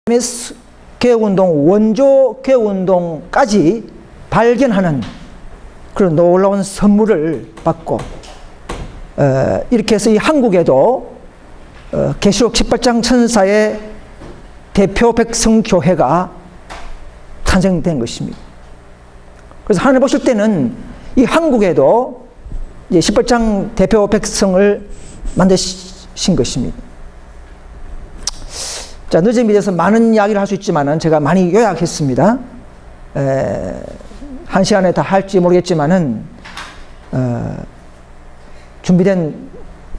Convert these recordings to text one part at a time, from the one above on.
MS 개혁운동, 원조 개혁운동까지 발견하는 그런 놀라운 선물을 받고 이렇게 해서 이 한국에도 계시록 18장 천사의 대표 백성교회가 탄생된 것입니다. 그래서 하나님 보실 때는 이 한국에도 이제 18장 대표 백성을 만드신 것입니다. 자, 늦음에 대해서 많은 이야기를 할 수 있지만은 제가 많이 요약했습니다. 한 시간에 다 할지 모르겠지만은 준비된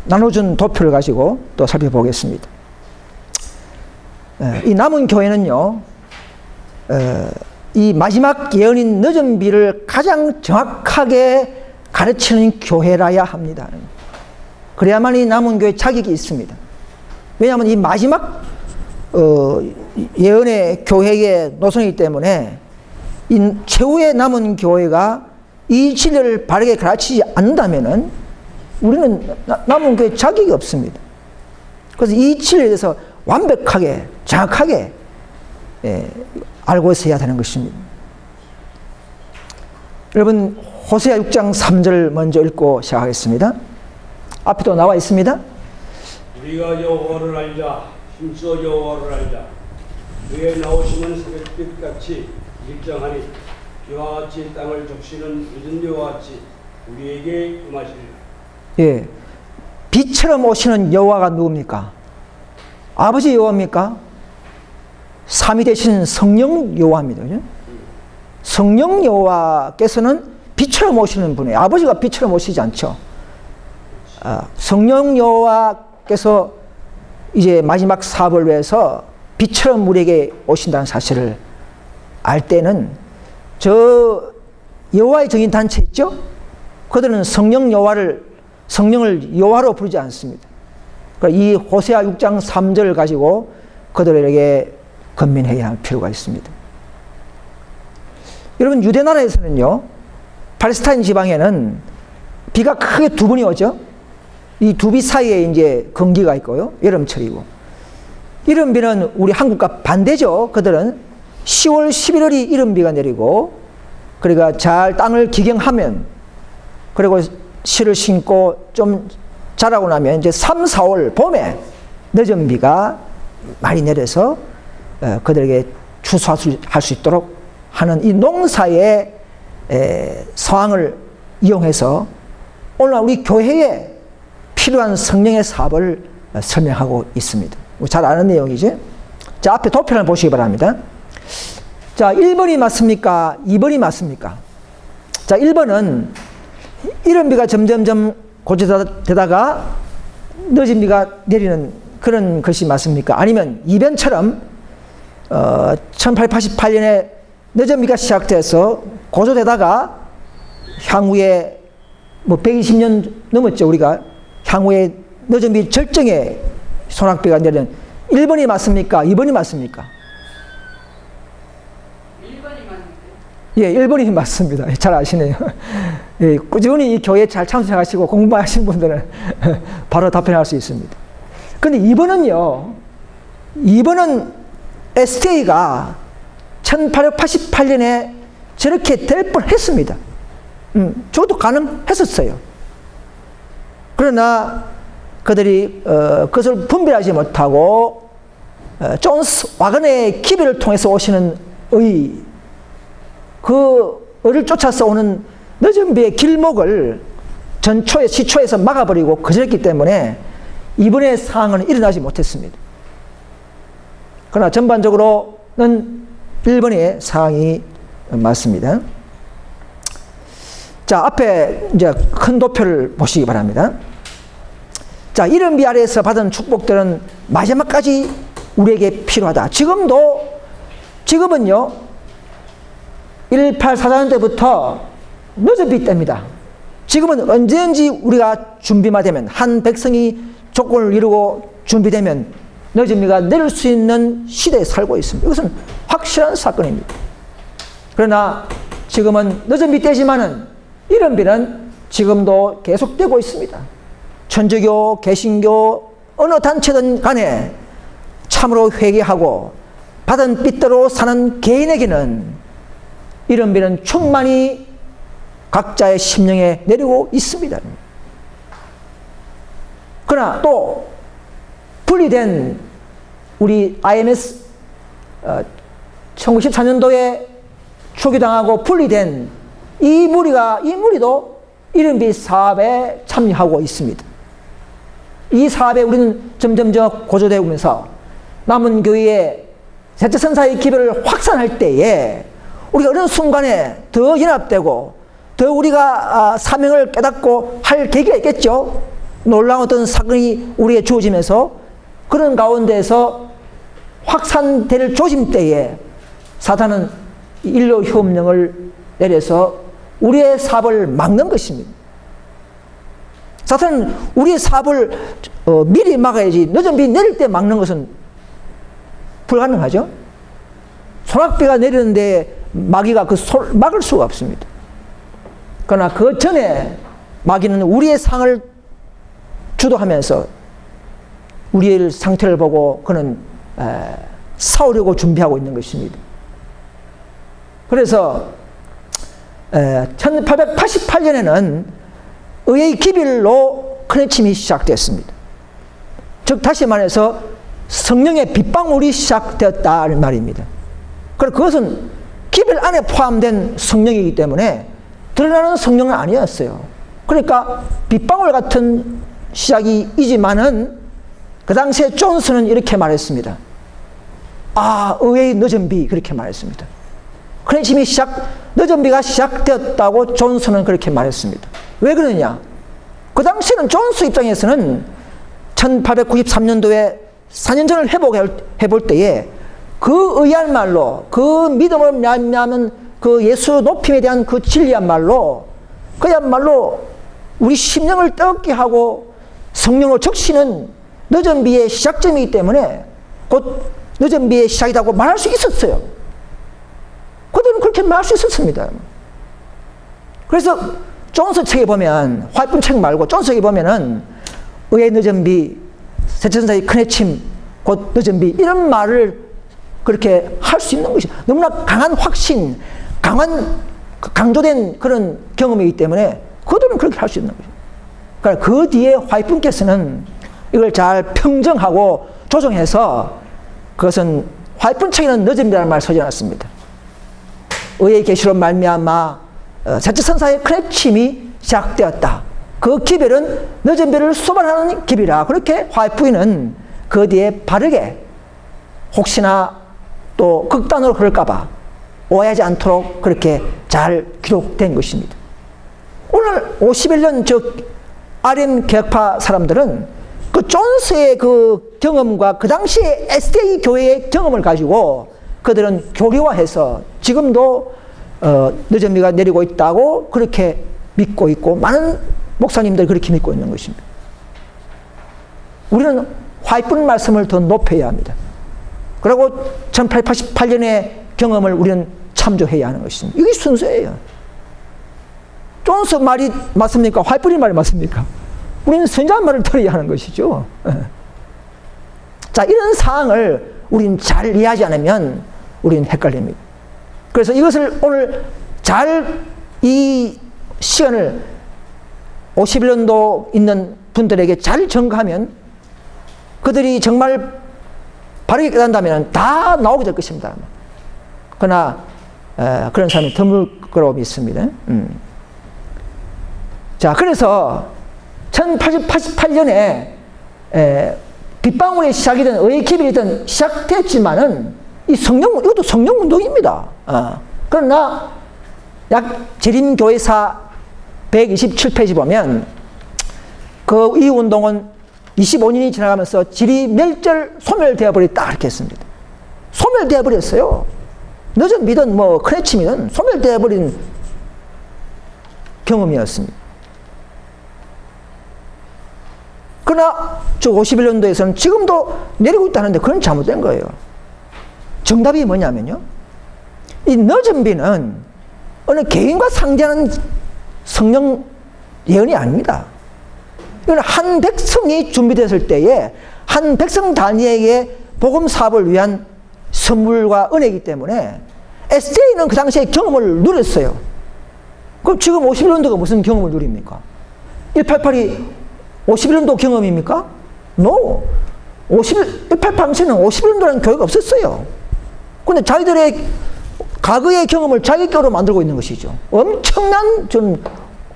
나눠준 도표를 가지고 또 살펴보겠습니다. 이 남은 교회는요, 이 마지막 예언인 늦은비를 가장 정확하게 가르치는 교회라야 합니다. 그래야만 이 남은 교회 자격이 있습니다. 왜냐하면 이 마지막 예언의 교회의 노선이기 때문에 이 최후의 남은 교회가 이 진리를 바르게 가르치지 않는다면은 우리는 남은 교회 자격이 없습니다. 그래서 이 진리에 대해서 완벽하게 정확하게 알고 있어야 되는 것입니다. 여러분, 호세아 6장 3절 먼저 읽고 시작하겠습니다. 앞에도 나와 있습니다. 우리가 여호와를 알자. 힘써 여호와를 알자. 그의 나오시는 새벽빛같이 일정하니 비와 같이 땅을 적시는 늦은 여호와 같이 우리에게 임하시리라. 예, 비처럼 오시는 여호와가 누굽니까? 아버지 여호와입니까? 삼위 되신 성령 여호와입니다. 그죠? 성령 여호와께서는 비처럼 오시는 분이에요. 아버지가 비처럼 오시지 않죠. 성령 여호와께서 이제 마지막 사업을 위해서 비처럼 우리에게 오신다는 사실을 알 때는 저 여호와의 정인 단체 있죠? 그들은 성령을 여호와로 부르지 않습니다. 그러니까 이 호세아 6장 3절을 가지고 그들에게 건면해야 할 필요가 있습니다. 여러분, 유대 나라에서는요, 팔레스타인 지방에는 비가 크게 두 번이 오죠. 이 두 비 사이에 이제 건기가 있고요. 여름철이고. 이른비는 우리 한국과 반대죠. 그들은 10월, 11월이 이른비가 내리고, 그러니까 잘 땅을 기경하면, 그리고 씨를 심고 좀 자라고 나면 이제 3, 4월 봄에 늦은 비가 많이 내려서 그들에게 추수할 수 있도록 하는 이 농사의 상황을 이용해서 오늘 우리 교회에 필요한 성령의 사업을 설명하고 있습니다. 잘 아는 내용이죠. 자, 앞에 도표를 보시기 바랍니다. 자, 1번이 맞습니까? 2번이 맞습니까? 자, 1번은 이른 비가 점점점 고조되다가 늦은 비가 내리는 그런 것이 맞습니까? 아니면 2번처럼 1888년에 늦은 비가 시작돼서 고조되다가 향후에 뭐 120년 넘었죠, 우리가. 향후에 늦은 비 절정에 소낙비가 내리는 1번이 맞습니까? 2번이 맞습니까? 1번이 맞는데. 예, 1번이 맞습니다. 잘 아시네요. 예, 꾸준히 이 교회에 잘 참석하시고 공부하신 분들은 바로 답변할 수 있습니다. 근데 2번은요, 2번은 STA가 1888년에 저렇게 될 뻔 했습니다. 저것도 가능했었어요. 그러나 그들이 그것을 분별하지 못하고 존스 와그네의 기별을 통해서 오시는 그 의를 쫓아서 오는 늦은 비의 길목을 시초에서 막아버리고 거절했기 때문에 이번의 상황은 일어나지 못했습니다. 그러나 전반적으로는 1번의 상황이 맞습니다. 자, 앞에 이제 큰 도표를 보시기 바랍니다. 자, 이른 비 아래에서 받은 축복들은 마지막까지 우리에게 필요하다. 지금은요, 1844년 때부터 늦은 비 때입니다. 지금은 언제든지 우리가 준비만 되면, 한 백성이 조건을 이루고 준비되면 늦은 비가 내릴 수 있는 시대에 살고 있습니다. 이것은 확실한 사건입니다. 그러나 지금은 늦은 비 때지만은 이른 비는 지금도 계속되고 있습니다. 천주교, 개신교, 어느 단체든 간에 참으로 회개하고 받은 뜻대로 사는 개인에게는 이런 비는 충만히 각자의 심령에 내리고 있습니다. 그러나 또 분리된 우리 IMS 1914년도에 초기당하고 분리된 이 무리도 이른비 사업에 참여하고 있습니다. 이 사업에 우리는 점점 고조되어 오면서 남은 교회의 셋째 선사의 기별을 확산할 때에 우리가 어느 순간에 더 연합되고 더 우리가 사명을 깨닫고 할 계기가 있겠죠. 놀라운 어떤 사건이 우리에게 주어지면서 그런 가운데서 확산될 조짐 때에 사탄은 인류 협령을 내려서 우리의 사업을 막는 것입니다. 사탄은 우리의 사업을 미리 막아야지 늦은 비 내릴 때 막는 것은 불가능하죠. 소낙비가 내리는데 마귀가 막을 수가 없습니다. 그러나 그 전에 마귀는 우리의 상을 주도하면서 우리의 상태를 보고 그는 싸우려고 준비하고 있는 것입니다. 그래서 1888년에는 의의 기별로 크레침이 시작됐습니다. 즉 다시 말해서 성령의 빗방울이 시작되었다는 말입니다. 그리고 그것은 기별 안에 포함된 성령이기 때문에 드러나는 성령은 아니었어요. 그러니까 빗방울 같은 시작이지만은 그 당시에 존스는 이렇게 말했습니다. 의의 늦은 비, 그렇게 말했습니다. 크레침이 늦은 비가 시작되었다고 존스는 그렇게 말했습니다. 왜 그러느냐? 그 당시에는 존스 입장에서는 1893년도에 4년 전을 해볼 때에 그 의한 말로, 그 믿음을 말미암은 그 예수 높임에 대한 그 진리한 말로, 그야말로 우리 심령을 뜨겁게 하고 성령으로 적시는 늦은 비의 시작점이기 때문에 곧 늦은 비의 시작이라고 말할 수 있었어요. 그들은 그렇게 말할 수 있었습니다. 그래서 존스 책에 보면, 화이트 책 말고 존스 책에 보면은 의의 늦은 비, 셋째 선사의 큰 해침, 곧 늦은 비, 이런 말을 그렇게 할 수 있는 것이 너무나 강한 확신, 강조된 그런 경험이기 때문에 그들은 그렇게 할 수 있는 거죠. 그러니까 그 뒤에 화이트께서는 이걸 잘 평정하고 조정해서 그것은 화이트 책에는 늦은 비라는 말을 써놨습니다. 의의 계시로 말미암아 셋째 선사의 큰 해침이 시작되었다. 그 기별은 늦은 비를 수반하는 기별이라. 그렇게 화이트는 그 뒤에 바르게 혹시나 또 극단으로 그럴까봐 오해하지 않도록 그렇게 잘 기록된 것입니다. 오늘 51년 RM 개혁파 사람들은 그 존스의 그 경험과 그 당시의 SDA 교회의 경험을 가지고 그들은 교리화해서 지금도 늦은 비가 내리고 있다고 그렇게 믿고 있고 많은 목사님들이 그렇게 믿고 있는 것입니다. 우리는 화이트 말씀을 더 높여야 합니다. 그리고 1888년의 경험을 우리는 참조해야 하는 것입니다. 이게 순서예요. 존스 말이 맞습니까? 화이트 말이 맞습니까? 우리는 선지자 말을 들어야 하는 것이죠. 자, 이런 사항을 우리는 잘 이해하지 않으면 우리는 헷갈립니다. 그래서 이것을 오늘 잘 이 시간을 51년도 있는 분들에게 잘 전가하면 그들이 정말 바르게 깨닫는다면 다 나오게 될 것입니다. 그러나 그런 사람이 드물 거라고 믿습니다. 자, 그래서 1888년에 빗방울의 시작이든 의의 기별이든 시작됐지만은 이것도 성령운동입니다. 그러나 재림교회사 127페이지 보면 이 운동은 25년이 지나가면서 질이 소멸되어 버렸다 이렇게 했습니다. 소멸되어 버렸어요. 늦은 비든 큰 해침이든 소멸되어 버린 경험이었습니다. 그러나 51년도에서는 지금도 내리고 있다는데 그건 잘못된 거예요. 정답이 뭐냐면요, 이 늦은 비는 어느 개인과 상대하는 성령 예언이 아닙니다. 이건 한 백성이 준비됐을 때에 한 백성 단위에게 복음 사업을 위한 선물과 은혜이기 때문에 SJ는 그 당시에 경험을 누렸어요. 그럼 지금 51년도가 무슨 경험을 누립니까? 188이 51년도 경험입니까? No. 188 당시에는 51년도라는 교회가 없었어요. 근데 자기들의 과거의 경험을 자기 거로 만들고 있는 것이죠. 엄청난 좀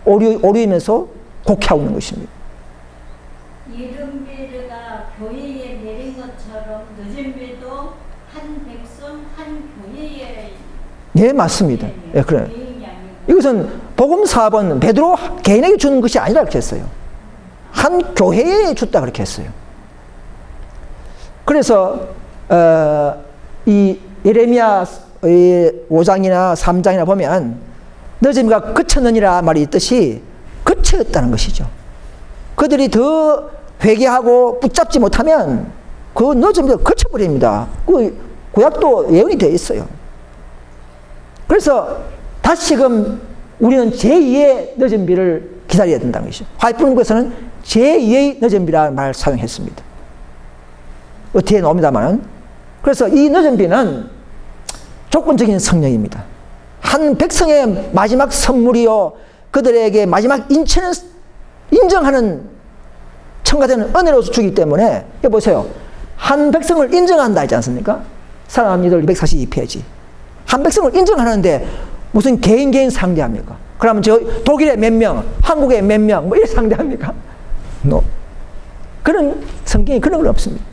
오류이면서 곡해하고 있는 것입니다. 이른비가 교회에 내린 것처럼 늦은 비도 한 백성 한 교회에 네, 맞습니다. 예, 그래. 이것은 복음 사업은 베드로 개인에게 주는 것이 아니라 그렇게 했어요. 한 교회에 줬다 그렇게 했어요. 그래서 이 예레미야 5장이나 3장이나 보면 늦음이가 그쳤느니라 말이 있듯이 그쳤다는 것이죠. 그들이 더 회개하고 붙잡지 못하면 그 늦음이 그쳐버립니다. 그 구약도 예언이 되어 있어요. 그래서 다시금 우리는 제2의 늦은 비를 기다려야 된다는 것이죠. 화이트문구에서는 제2의 늦은 비라는 말을 사용했습니다. 뒤에 나옵니다만, 그래서 이 늦은 비는 조건적인 성령입니다. 한 백성의 마지막 선물이요, 그들에게 마지막 인체는 인정하는 첨가되는 은혜로서 주기 때문에, 여기 보세요. 한 백성을 인정한다 했지 않습니까? 사랑합니다 242페이지. 한 백성을 인정하는데 무슨 개인 상대합니까? 그러면 저 독일의 몇 명, 한국의 몇 명, 뭐 이렇게 상대합니까? No. 그런 성경에 그런 건 없습니다.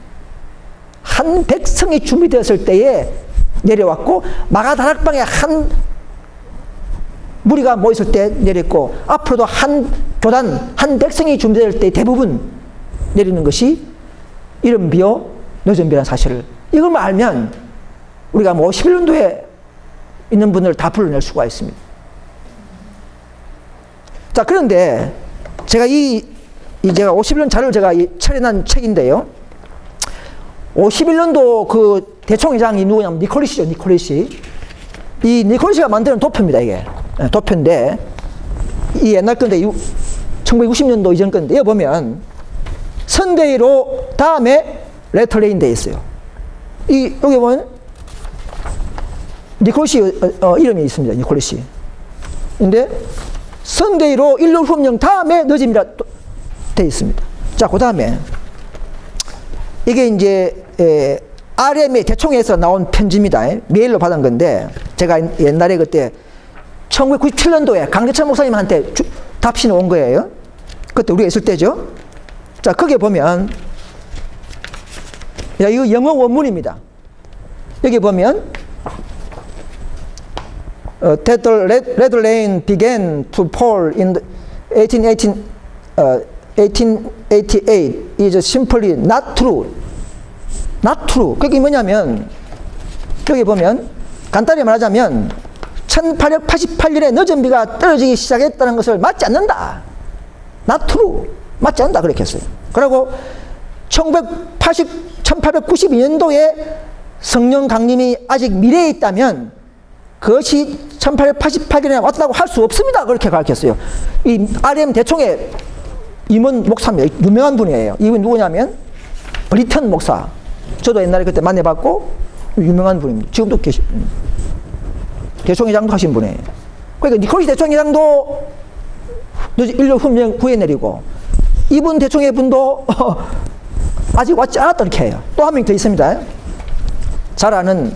한 백성이 준비되었을 때에 내려왔고, 마가다락방에 한 무리가 모였을 때 내렸고, 앞으로도 한 교단, 한 백성이 준비될 때 대부분 내리는 것이 이른 비요, 늦은 비라는 사실을, 이걸 알면 우리가 뭐 51년도에 있는 분을 다 불러낼 수가 있습니다. 자, 그런데 제가 제가 51년 자료를 제가 처리한 책인데요. 51년도 그 대총회장이 누구냐면 니콜리시죠, 니콜리시. 이 니콜리시가 만드는 도표입니다, 이게. 도표인데, 이 옛날 건데, 1960년도 이전 건데, 여기 보면, 선데이로 다음에 레터레인 돼 있어요. 여기 보면, 니콜리시 이름이 있습니다, 니콜리시. 근데, 선데이로 일로 흠령 다음에 늦음이라 돼 있습니다. 자, 그 다음에, 이게 이제 RM의 대총회에서 나온 편지입니다. 메일로 받은 건데, 제가 옛날에 그때 1997년도에 강대철 목사님한테 답신이 온 거예요. 그때 우리가 있을 때죠. 자, 거기에 보면, 이거 영어 원문입니다. 여기 보면, that the red rain began to fall in 1888 is simply not true. not true. 그게 뭐냐면, 여기 보면, 간단히 말하자면, 1888년에 늦은 비가 떨어지기 시작했다는 것을 맞지 않는다. not true. 맞지 않는다. 그렇게 했어요. 그리고 1892년도에 성령 강림이 아직 미래에 있다면, 그것이 1888년에 왔다고 할 수 없습니다. 그렇게 가르쳤어요. 이 RM 대총회 임원 목사입니다. 유명한 분이에요. 이분 누구냐면 브리턴 목사. 저도 옛날에 그때 만나봤고 유명한 분입니다. 지금도 대총회장도 하신 분이에요. 그러니까 니콜시 대총회장도 인류 흠령 후에 내리고, 이분 대총회 분도 아직 왔지 않았다 이렇게 해요. 또 한 명 더 있습니다. 잘 아는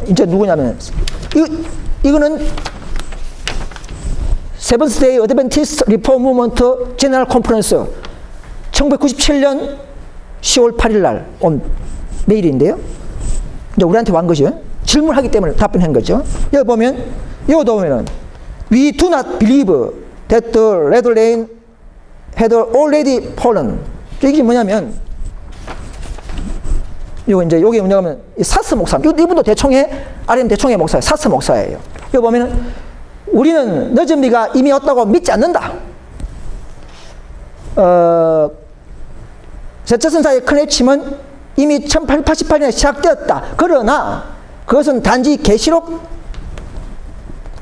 이제 누구냐면 이거는 세븐스 데이 어드벤티스트 리포머 무브먼트 제너럴 컨퍼런스 1997년 10월 8일 날 온 메일인데요. 이제 우리한테 완 거죠. 질문하기 때문에 답변한 거죠. 여기 보면, 여기도 보면은 We do not believe that the red rain had already fallen. 이게 뭐냐면, 여기 뭐냐면 사스 목사. 이분도 대총회 RM 대총회 목사예요. 사스 목사예요. 여기 보면은 우리는 늦은 비가 이미 왔다고 믿지 않는다. 제처선사의 큰 해침은 이미 1888년에 시작되었다. 그러나 그것은 단지 계시록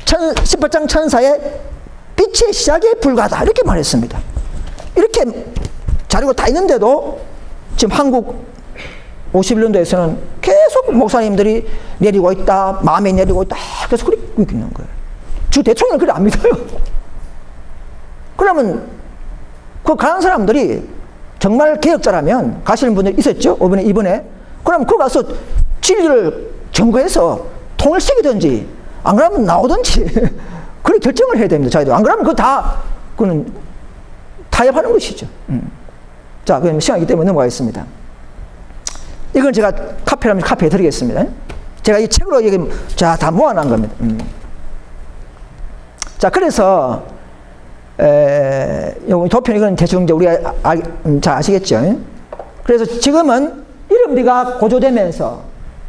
18장 천사의 빛의 시작에 불과하다. 이렇게 말했습니다. 이렇게 자료가 다 있는데도 지금 한국 51년도에서는 계속 목사님들이 내리고 있다, 마음에 내리고 있다, 계속 그러고 있는 거예요. 주 대통령은 그래 안 믿어요. 그러면 그 가는 사람들이 정말 개혁자라면 가시는 분들 있었죠? 이번에. 그럼 그거 가서 진리를 점거해서 통일시키든지 안 그러면 나오든지 그런 결정을 해야 됩니다. 저희도. 안 그러면 그거는 타협하는 것이죠. 자, 그럼 시간이기 때문에 넘어가겠습니다. 이건 제가 카피라면 카피해 드리겠습니다. 제가 이 책으로 다 모아놓은 겁니다. 자, 그래서 요 도편 이건 대충 이제 우리가 잘 아시겠죠? 그래서 지금은 이른비가 고조되면서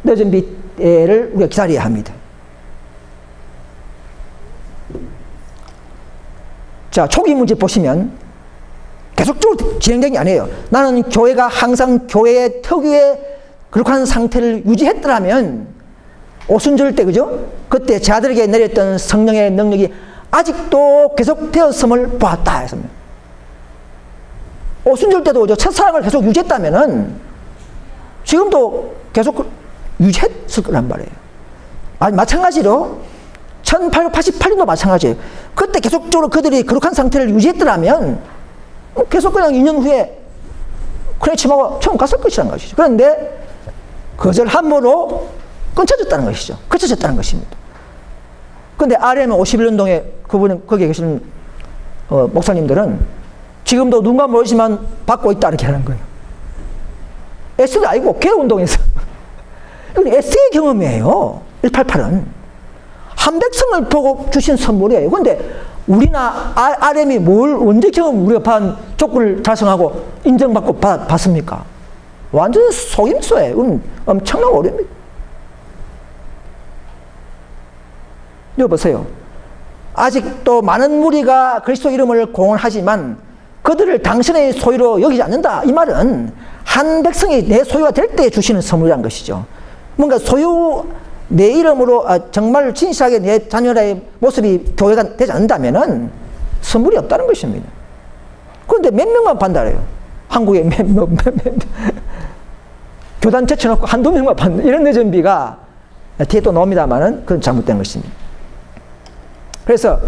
늦은 비를 우리가 기다려야 합니다. 자, 초기 문제 보시면 계속적으로 진행된 게 아니에요. 나는 교회가 항상 교회의 특유의 그렇게 상태를 유지했더라면 오순절 때, 그죠? 그때 제 아들에게 내렸던 성령의 능력이 아직도 계속되었음을 보았다 했습니다. 오순절 때도 첫사랑을 계속 유지했다면은 지금도 계속 유지했을 거란 말이에요. 마찬가지로 1888년도 마찬가지예요. 그때 계속적으로 그들이 거룩한 상태를 유지했더라면 계속 그냥 2년 후에 크레치마가 처음 갔을 것이라는 것이죠. 그런데 거절함으로 끊쳐졌다는 것이죠. 그쳐졌다는 것입니다. 그런데 RM 51년동에 거기에 계시는 목사님들은 지금도 누군가 모르지만 받고 있다 이렇게 하는 거예요. S도 아니고 개운동에서. 이건 S의 경험이에요. 188은. 한백성을 보고 주신 선물이에요. 그런데 우리나 RM이 언제 경험 우리가 받은 조건을 달성하고 인정받고 받습니까? 완전 속임수예요. 이건 엄청난 어려움입니다. 여보세요. 아직도 많은 무리가 그리스도 이름을 공언하지만 그들을 당신의 소유로 여기지 않는다. 이 말은 한 백성이 내 소유가 될 때 주시는 선물이란 것이죠. 뭔가 내 이름으로 정말 진실하게 내 자녀의 모습이 교회가 되지 않는다면은 선물이 없다는 것입니다. 그런데 몇 명만 받는다래요. 한국에 교단 제쳐놓고 한두 명만 받는 이런 내전비가 뒤에 또 나옵니다만은 그건 잘못된 것입니다. 그래서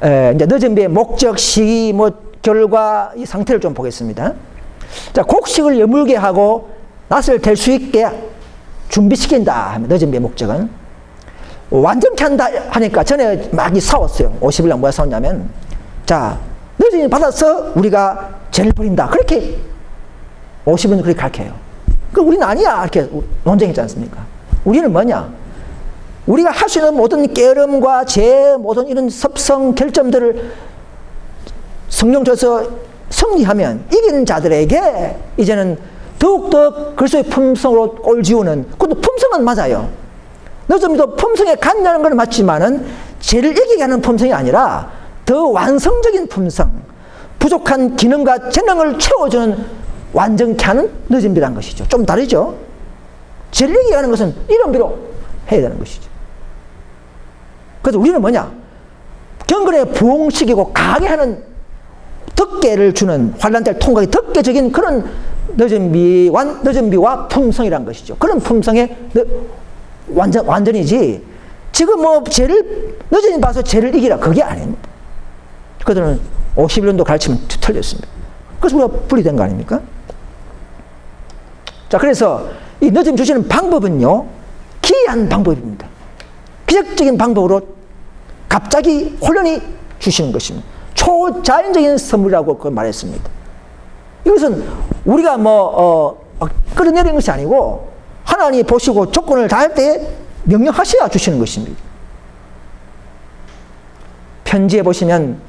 이제 늦은비의 목적, 시기, 결과 이 상태를 좀 보겠습니다. 자, 곡식을 여물게 하고 낫을 댈 수 있게 준비시킨다 하면 늦은비의 목적은 완전케 한다 하니까 전에 막 싸웠어요. 50일날 뭐가 싸웠냐면 자, 늦은비 받아서 우리가 죄를 버린다. 그렇게 50일은 그렇게 가르쳐요. 그 우리는 아니야 이렇게 논쟁했지 않습니까? 우리는 뭐냐? 우리가 할 수 있는 모든 깨름과 죄, 모든 이런 섭성 결점들을 성령 줘서 승리하면 이기는 자들에게 이제는 더욱더 그리스도의 품성으로 꼴지우는, 그것도 품성은 맞아요. 늦음도 품성에 갖냐는 건 맞지만은 죄를 이기게 하는 품성이 아니라 더 완성적인 품성, 부족한 기능과 재능을 채워주는 완전케 하는 늦은비란 것이죠. 좀 다르죠? 죄를 이기게 하는 것은 이른비로 해야 되는 것이죠. 그래서 우리는 뭐냐? 경건에 부흥시키고 강하게 하는 덕계를 주는 환난 때를 통과하기 덕계적인 그런 늦은비와 품성이란 것이죠. 그런 품성의 완전이지 지금 죄를 늦은이 봐서 죄를 이기라 그게 아닙니다. 그들은 51년도 가르치면 틀렸습니다. 그래서 우리가 분리된 거 아닙니까? 자, 그래서 이 늦음 주시는 방법은요 기이한 방법입니다. 기적적인 방법으로 갑자기 혼란이 주시는 것입니다. 초자연적인 선물이라고 그 말했습니다. 이것은 우리가 끌어내리는 것이 아니고 하나님이 보시고 조건을 다할 때 명령하셔야 주시는 것입니다. 편지에 보시면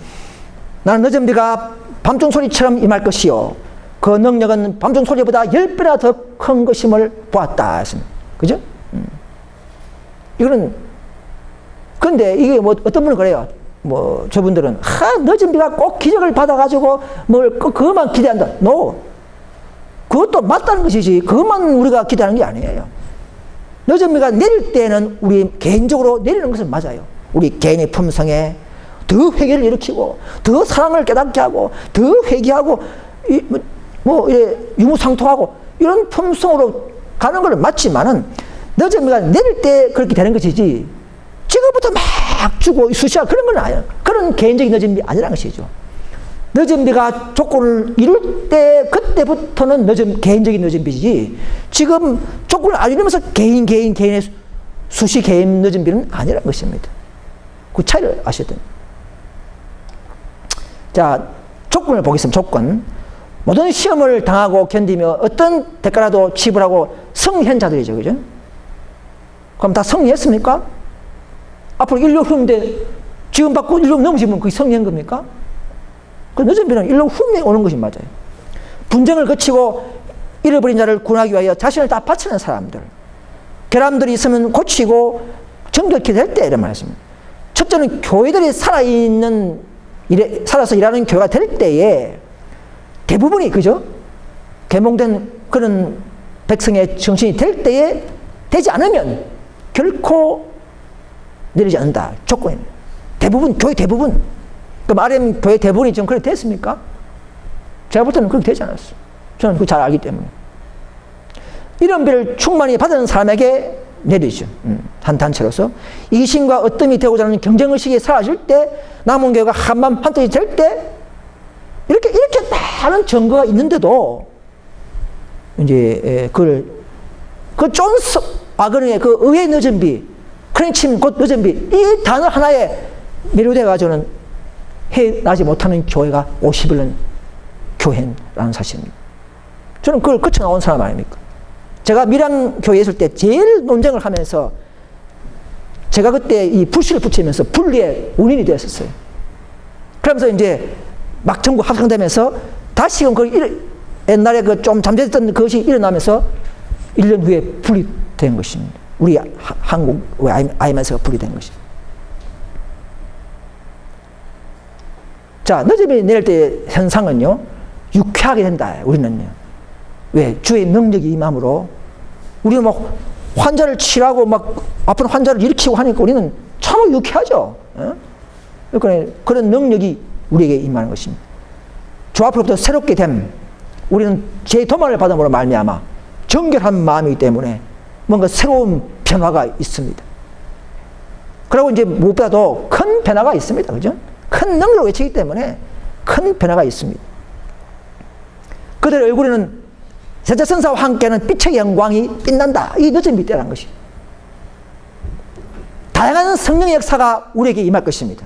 나는 늦은 비가 밤중 소리처럼 임할 것이요 그 능력은 밤중 소리보다 10배나 더 큰 것임을 보았다 했습니다. 그죠? 이거는 근데 이게 어떤 분은 그래요. 저분들은 늦은 비가 꼭 기적을 받아가지고 그것만 기대한다. No. 그것도 맞다는 것이지 그것만 우리가 기대하는 게 아니에요. 늦은 비가 내릴 때는 우리 개인적으로 내리는 것은 맞아요. 우리 개인의 품성에 더 회개를 일으키고 더 사랑을 깨닫게 하고 더 회개하고 유무상통하고 이런 품성으로 가는 건 맞지만은 늦은 비가 내릴 때 그렇게 되는 것이지 지금부터 막 주고 수시하 그런 건 아니에요. 그런 개인적인 늦은 비 아니라는 것이죠. 늦은 비가 조건을 이룰 때 그때부터는 개인적인 늦은 비지 지금 조건을 안 이루면서 개인의 수시 개인 늦은 비는 아니라는 것입니다. 그 차이를 아셔야 됩니다. 자, 조건을 보겠습니다. 조건. 모든 시험을 당하고 견디며 어떤 대가라도 지불하고 승리한 자들이죠. 그죠? 그럼 다 승리했습니까? 앞으로 1년 후인데 지금 받고 1년 넘으시면 그게 승리한 겁니까? 그 늦은 비는 1년 후에 오는 것이 맞아요. 분쟁을 거치고 잃어버린 자를 구원하기 위하여 자신을 다 바치는 사람들. 결함들이 있으면 고치고 정결케 될 때 이런 말씀입니다. 첫째는 교회들이 살아서 일하는 교회가 될 때에 대부분이 그죠? 계몽된 그런 백성의 정신이 될 때에 되지 않으면 결코 내리지 않는다. 조건입니다. 대부분, 교회 대부분. 그럼 RM 교회 대부분이 지금 그렇게 됐습니까? 제가 볼 때는 그렇게 되지 않았어요. 저는 그거 잘 알기 때문에. 이런 비를 충만히 받은 사람에게 내리죠. 한 단체로서. 이신과 어뜸이 되고자 하는 경쟁의식이 사라질 때, 남은 교회가 한마음 한뜻이 될 때, 이렇게 많은 증거가 있는데도, 이제, 그 와그너의 그 의의 늦은 비, 크랭침 곧 늦은 비, 이 단어 하나에 매료돼가지고는 해나지 못하는 교회가 50일 교회라는 사실입니다. 저는 그걸 거쳐나온 사람 아닙니까? 제가 밀양교회에 있을 때 제일 논쟁을 하면서 제가 그때 이 불씨를 붙이면서 분리의 원인이 되었었어요. 그러면서 이제 막 전부 합성되면서 다시금 옛날에 그 좀 잠재됐던 것이 일어나면서 1년 후에 분리된 것입니다. 우리 한국 IMS가 분리된 것입니다. 자, 늦음이 내릴 때 현상은요, 유쾌하게 된다. 우리는요. 왜? 주의 능력이 임함으로 우리는 막 환자를 치료하고 막 아픈 환자를 일으키고 하니까 우리는 참 유쾌하죠. 그러니까 그런 능력이 우리에게 임하는 것입니다. 주 앞으로부터 새롭게 됨. 우리는 재도만을 받음으로 말미암아 정결한 마음이기 때문에 뭔가 새로운 변화가 있습니다. 그리고 이제 무엇보다도 큰 변화가 있습니다. 그죠? 큰 능력을 외치기 때문에 큰 변화가 있습니다. 그들의 얼굴에는 세자선사와 함께하는 빛의 영광이 빛난다. 이 늦은 빛 때라는 것이. 다양한 성령의 역사가 우리에게 임할 것입니다.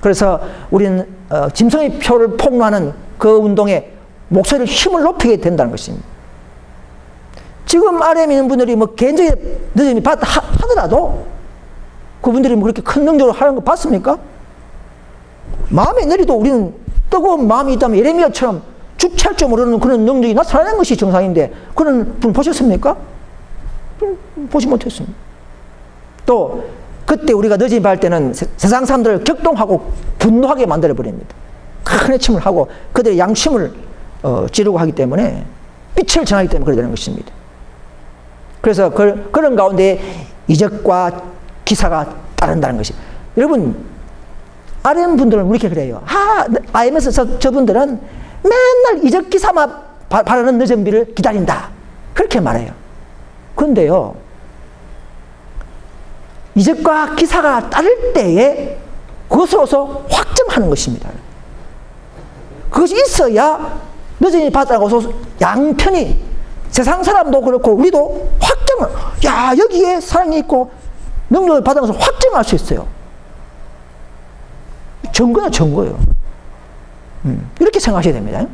그래서 우리는 짐승의 표를 폭로하는 그 운동에 목소리를 힘을 높이게 된다는 것입니다. 지금 RM에 있는 분들이 뭐 개인적인 늦음이 하더라도 그분들이 뭐 그렇게 큰 능력으로 하는 거 봤습니까? 마음에 내리도 우리는 뜨거운 마음이 있다면 예레미야처럼 주체할 줄 모르는 그런 능력이 나타나는 것이 정상인데 그런 분 보셨습니까? 보지 못했습니다. 또 그때 우리가 늦음이 받을 때는 세상 사람들을 격동하고 분노하게 만들어버립니다. 큰 외침을 하고 그들의 양심을 찌르고 하기 때문에 빛을 전하기 때문에 그렇게 되는 것입니다. 그래서 그런 가운데 이적과 기사가 따른다는 것이. 여러분, RM 분들은 우리렇게 그래요. IM에서 저분들은 맨날 이적 기사만 바라는 늦은 비를 기다린다. 그렇게 말해요. 그런데요, 이적과 기사가 따를 때에 그것으로서 확정하는 것입니다. 그것이 있어야 늦은이 받았다고 양편이 세상 사람도 그렇고 우리도 확정을, 야, 여기에 사랑이 있고 능력을 받아서 확정할 수 있어요. 증거는 증거예요. 이렇게 생각하셔야 됩니다.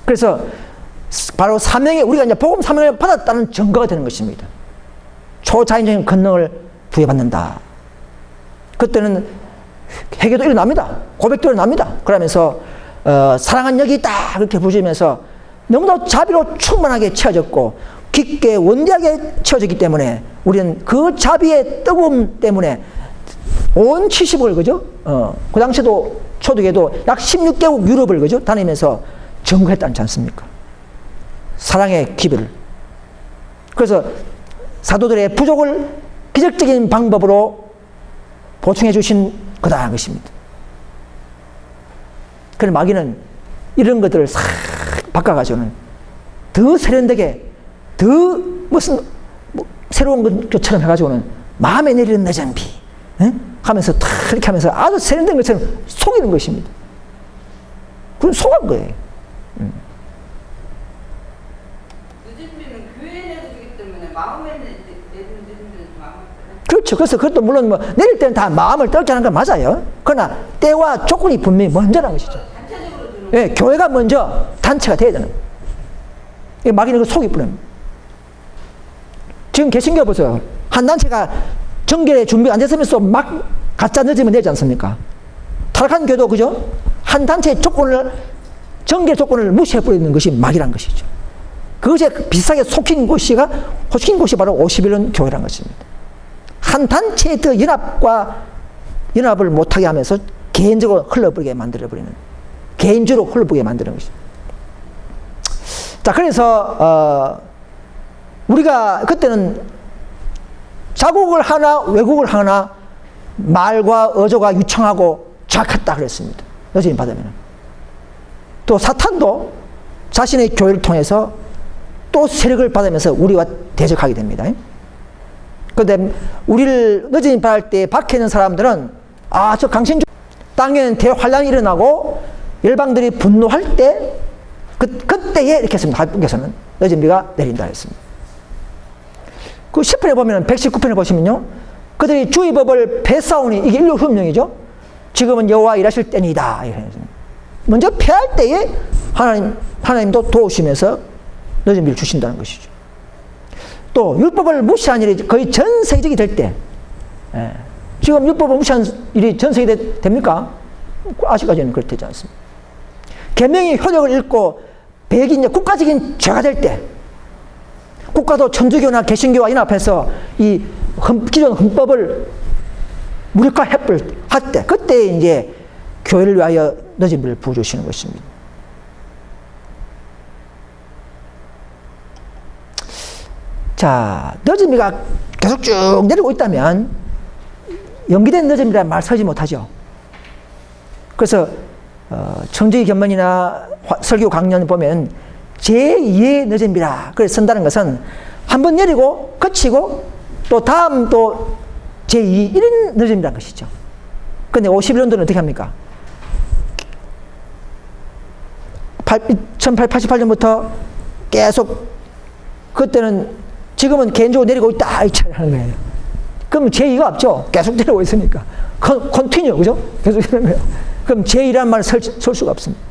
그래서 바로 우리가 이제 복음 사명을 받았다는 증거가 되는 것입니다. 초자연적인 권능을 부여받는다. 그때는 회개도 일어납니다. 고백도 일어납니다. 그러면서 사랑한 여기 있다 그렇게 부르면서 너무나 자비로 충만하게 채워졌고 깊게 원대하게 채워졌기 때문에 우리는 그 자비의 뜨거움 때문에 온 70을 그죠? 그 당시에도 초대에도 약 16개국 유럽을 그죠? 다니면서 증거했다지 않습니까? 사랑의 기별을. 그래서 사도들의 부족을 기적적인 방법으로 보충해 주신 그다음 것입니다. 그런 마귀는 이런 것들을 싹 바꿔가지고는 더 세련되게, 더 무슨 뭐 새로운 것처럼 해가지고는 마음에 내리는 늦은 비 하면서 탁 이렇게 하면서 아주 세련된 것처럼 속이는 것입니다. 그럼 속은 거예요. 늦은 비는 교회 내서 주기 때문에 마음에 내리는 늦은 비는 마음을 떠나. 그렇죠. 그래서 그것도 물론 뭐 내릴 때는 다 마음을 떨게 하는 건 맞아요. 그러나 때와 조건이 분명히 먼저라는 것이죠. 단체적으로 주는 예, 교회가 먼저 단체가 돼야 되는 거예요. 이게 막이는 거 속이 뿌립니다. 지금 개신교 보세요. 한 단체가 정결에 준비 안 됐으면서 막 가짜 늦으면 되지 않습니까? 타락한 교도 그죠? 한 단체의 조건을, 정결 조건을 무시해버리는 것이 막이란 것이죠. 그것에 비슷하게 속인 곳이 바로 51년 교회란 것입니다. 한 단체의 그 연합을 못하게 하면서 개인적으로 흘러버리게 만들어버리는, 개인주로 흘러버리게 만드는 것이죠. 자, 그래서 우리가 그때는 자국을 하나 왜곡을 하나 말과 어조가 유창하고 정확했다 그랬습니다. 여전히 받으면. 또 사탄도 자신의 교회를 통해서 또 세력을 받으면서 우리와 대적하게 됩니다. 그런데 우리를 늦은이 받을 때 박혀 있는 사람들은 저 강신주 땅에는 대환란이 일어나고 열방들이 분노할 때 그때에 이렇게 했습니다. 하나님께서는 늦은 비가 내린다 했습니다. 그 10편에 보면 119편에 보시면요. 그들이 주의 법을 패싸우니 이게 인류 흠령이죠. 지금은 여호와 일하실 때니다. 먼저 패할 때에 하나님도 도우시면서 늦은 비를 주신다는 것이죠. 또 율법을 무시한 일이 거의 전 세계적이 될 때, 지금 율법을 무시한 일이 전 세계에 됩니까? 아직까지는 그렇게 되지 않습니다. 계명의 효력을 잃고 백이 이제 국가적인 죄가 될 때, 국가도 천주교나 개신교와 연합해서 이 기존 헌법을 무력화할 때, 그때 이제 교회를 위하여 늦은 비를 부어주시는 것입니다. 자, 늦은 비가 계속 쭉 내리고 있다면 연기된 늦은 비란 말 서지 못하죠. 그래서 청주의 견문이나 설교 강연 보면 제2의 늦은 비라 그래서 쓴다는 것은 한번 내리고 그치고 또 다음 또 제2 이런 늦은 비라는 것이죠. 그런데 51년도는 어떻게 합니까? 1888년부터 계속 그때는 지금은 개인적으로 내리고 있다 이 차이 하는 거예요. 그럼 제2가 없죠. 계속 내리고 있으니까 컨티뉴 그죠? 계속 이러는 거예요. 그럼 제2라는 말을 쓸 수가 없습니다.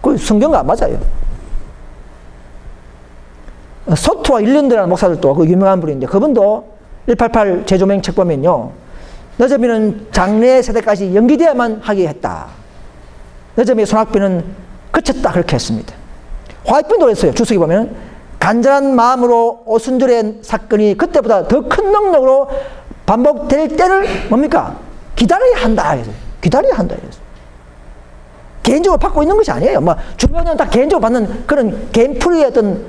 그 성경과 안 맞아요. 소트와 일련드라는 목사들도 그 유명한 분인데 그분도 188 제조명 책 보면요. 늦은 비는 장래 세대까지 연기되어야만 하게 했다. 늦은 비의 소낙비는 그쳤다 그렇게 했습니다. 화이트빈도 그랬어요. 주석이 보면 간절한 마음으로 오순절의 사건이 그때보다 더 큰 능력으로 반복될 때를 뭡니까? 기다려야 한다. 기다려야 한다. 개인적으로 받고 있는 것이 아니에요. 뭐 주변은 다 개인적으로 받는 그런 개인풀이의 어떤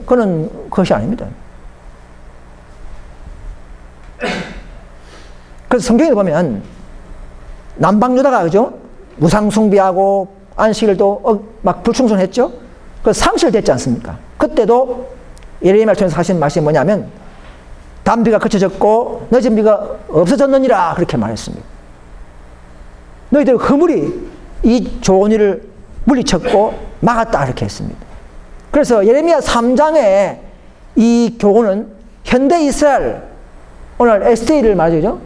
그런 것이 아닙니다. 그래서 성경에 보면 남방유다가 그죠? 무상숭배하고 안식일도 막 불충성했죠? 그래서 상실됐지 않습니까? 그때도 예레미야를 통해서 하신 말씀이 뭐냐면 단비가 그쳐졌고 늦은 비가 없어졌느니라 그렇게 말했습니다. 너희들 허물이 이 좋은 일을 물리쳤고 막았다 이렇게 했습니다. 그래서 예레미야 3장에 이 교훈은 현대 이스라엘 오늘 SD를 말하죠.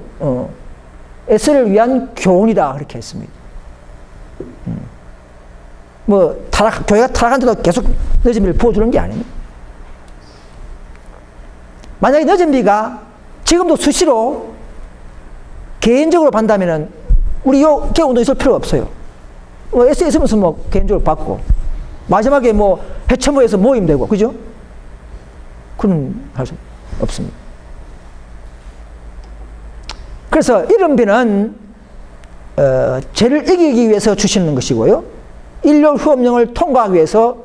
S를 위한 교훈이다 그렇게 했습니다. 교회가 타락한데도 계속 늦은 비를 부어주는 게 아닙니다. 만약에 늦은 비가 지금도 수시로 개인적으로 받는다면 우리 요 개운도 있을 필요 없어요. S 있으면서 개인적으로 받고 마지막에 해천부에서 모임되고 그죠? 그런 할 수 없습니다. 그래서 이런 비는 죄를 이기기 위해서 주시는 것이고요. 일요 후업령을 통과하기 위해서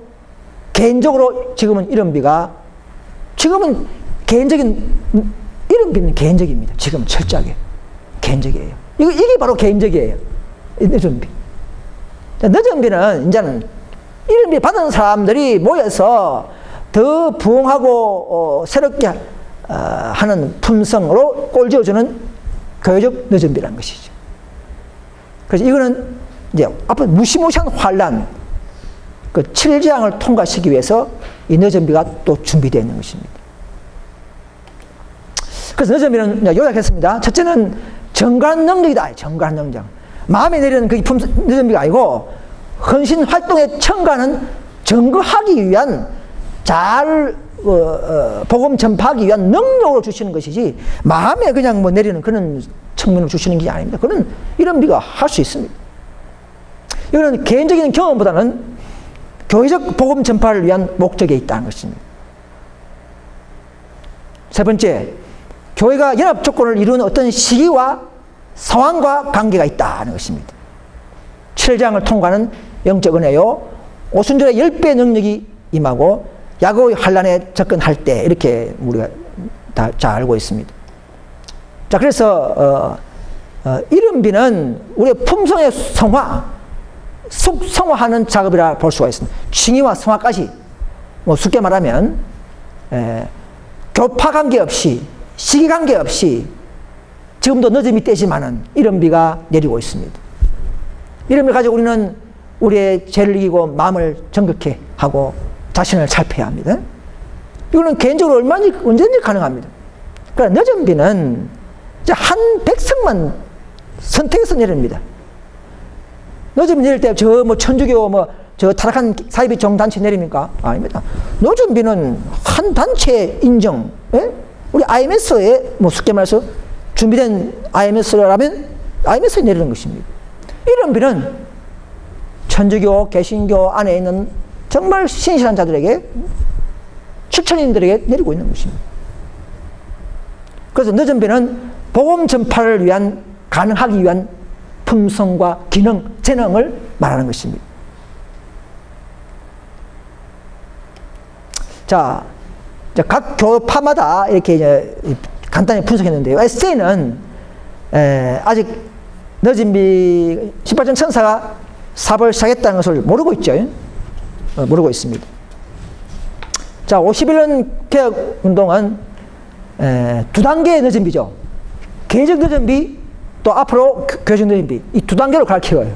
개인적으로 지금은 이런 비가 지금은 개인적인 이런 비는 개인적입니다. 지금은 철저하게 개인적이에요. 이게 바로 개인적이에요. 늦은 비. 늦은 비는 이제는 이름비 받은 사람들이 모여서 더 부흥하고 새롭게 하는 품성으로 꼴지어주는 교회적 늦은비라는 것이죠. 그래서 이거는 이제 앞으로 무시무시한 환란, 그 7재앙을 통과시키기 위해서 이 늦은비가 또 준비되어 있는 것입니다. 그래서 늦은비는 요약했습니다. 첫째는 정관 능력이다. 정관 능력. 마음에 내리는 그 늦은비가 아니고 헌신 활동에 첨가는 증거하기 위한 잘 복음 전파하기 위한 능력으로 주시는 것이지 마음에 그냥 뭐 내리는 그런 측면을 주시는 게 아닙니다. 그런 이런 비가 할 수 있습니다. 이거는 개인적인 경험보다는 교회적 복음 전파를 위한 목적에 있다는 것입니다. 세 번째, 교회가 연합 조건을 이루는 어떤 시기와 상황과 관계가 있다는 것입니다. 7장을 통과하는 영적 은혜요, 오순절의 10배 능력이 임하고 야고의 환란에 접근할 때 이렇게 우리가 다 잘 알고 있습니다. 자, 그래서 이런 비는 우리의 품성의 성화, 숙성화하는 작업이라 볼 수가 있습니다. 칭의와 성화까지 뭐 쉽게 말하면 교파 관계없이 시기 관계없이 지금도 늦음이 떼지만은 이런 비가 내리고 있습니다. 이런 비를 가지고 우리는 우리의 죄를 이기고 마음을 정결케 하고 자신을 살펴야 합니다. 이거는 개인적으로 언제든지 가능합니다. 그러니까 늦은 비는 이제 한 백성만 선택해서 내립니다. 늦은 비 내릴 때 저 뭐 천주교 저 타락한 사이비 종단체 내립니까? 아닙니다. 늦은 비는 한 단체 인정, 예? 우리 IMS에 뭐 쉽게 말해서 준비된 IMS라면 IMS에 내리는 것입니다. 이런 비는 천주교, 개신교 안에 있는 정말 신실한 자들에게, 추천인들에게 내리고 있는 것입니다. 그래서 늦은 비는 복음 전파를 위한, 가능하기 위한 품성과 기능, 재능을 말하는 것입니다. 자, 각 교파마다 이렇게 이제 간단히 분석했는데요. 에세이는 아직 늦은 비 18전 천사가 사업을 시작했다는 것을 모르고 있죠. 모르고 있습니다. 자, 51년 개혁 운동은 두 단계의 늦은 비죠. 개적 늦은 비, 또 앞으로 교회적 늦은 비, 이 두 단계로 가르쳐요.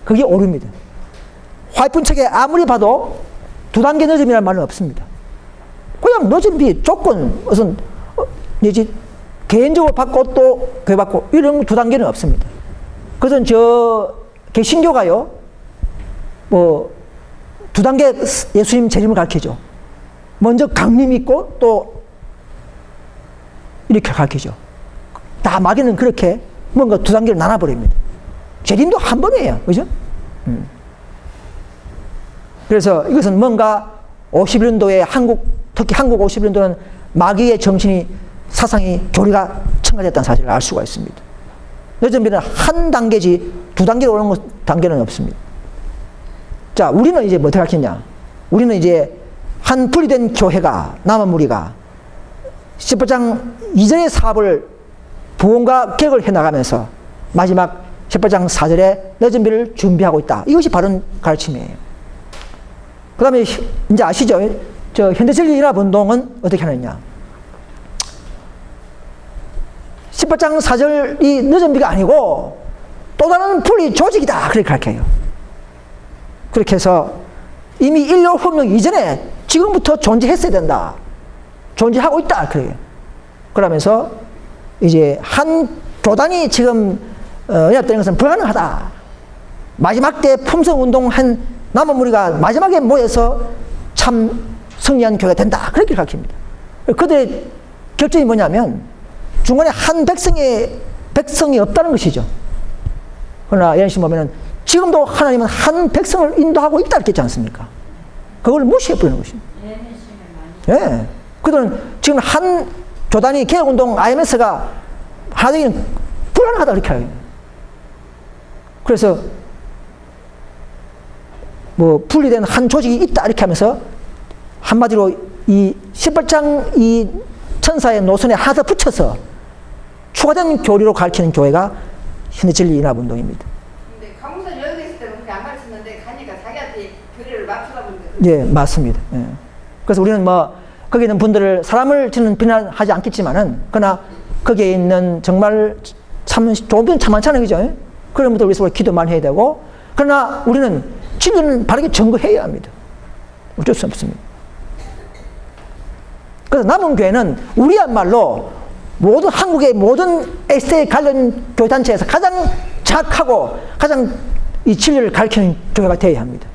그게 옳습니다. 화이픈 책에 아무리 봐도 두 단계 늦은 비라는 말은 없습니다. 그냥 늦은 비 조건, 무슨 개인적으로 받고 또 교회 받고 이런 두 단계는 없습니다. 그래서 저 개신교가요, 뭐 두 단계 예수님 재림을 가르치죠. 먼저 강림 있고 또 이렇게 가르치죠. 다 마귀는 그렇게 뭔가 두 단계를 나눠버립니다. 재림도 한 번이에요. 그죠? 그래서 이것은 뭔가 51년도에 특히 한국 51년도는 마귀의 정신이, 사상이, 교리가 첨가됐다는 사실을 알 수가 있습니다. 늦은 비는 한 단계지 두 단계로 오는 단계는 없습니다. 자, 우리는 이제 어떻게 가르치냐? 우리는 이제 한 분리된 교회가, 남은 무리가 18장 이전의 사업을 부흥과 개혁을 해나가면서 마지막 18장 4절에 늦은 비를 준비하고 있다. 이것이 바른 가르침이에요. 그 다음에 이제 아시죠? 저 현대진리연합운동은 어떻게 하느냐? 18장 4절이 늦은 비가 아니고 또 다른 분리 조직이다. 그렇게 가르쳐요. 그렇게 해서 이미 인류 혁명 이전에 지금부터 존재했어야 된다. 존재하고 있다. 그래요. 그러면서 이제 한 교단이 지금 연합되는 것은 불가능하다. 마지막 때 품성운동한 남은 무리가 마지막에 모여서 참 승리한 교회가 된다. 그렇게 가르칩니다. 그들의 결정이 뭐냐면 중간에 한 백성이 없다는 것이죠. 그러나 이런 식으로 보면은 지금도 하나님은 한 백성을 인도하고 있다 이렇게 했지 않습니까? 그걸 무시해버리는 것입니다. 예. 그들은 지금 한 교단이 개혁운동 IMS가 하나님은 불가능하다 이렇게 하요. 그래서 뭐 분리된 한 조직이 있다 이렇게 하면서 한마디로 이 18장 이 천사의 노선에 하나 더 붙여서 추가된 교리로 가르치는 교회가 현대진리연합운동입니다. 근데 강우선 여기서 어렸을 때는 그렇게 안 가르쳤는데 가니까 자기한테 교리를 맞추다 보니까 예, 맞습니다. 예. 그래서 우리는 뭐 거기 있는 분들을 사람을 저는 비난하지 않겠지만은 그러나 거기에 있는 정말 참 좋은 분 참 많잖아요, 그죠? 그런 분들 위해서 기도 많이 해야 되고 그러나 우리는 진리는 바르게 증거해야 합니다. 어쩔 수 없습니다. 그래서 남은 교회는 우리야말로 모든 한국의 모든 에세이 관련 교회단체에서 가장 착하고 가장 이 진리를 가르치는 교회가 되어야 합니다.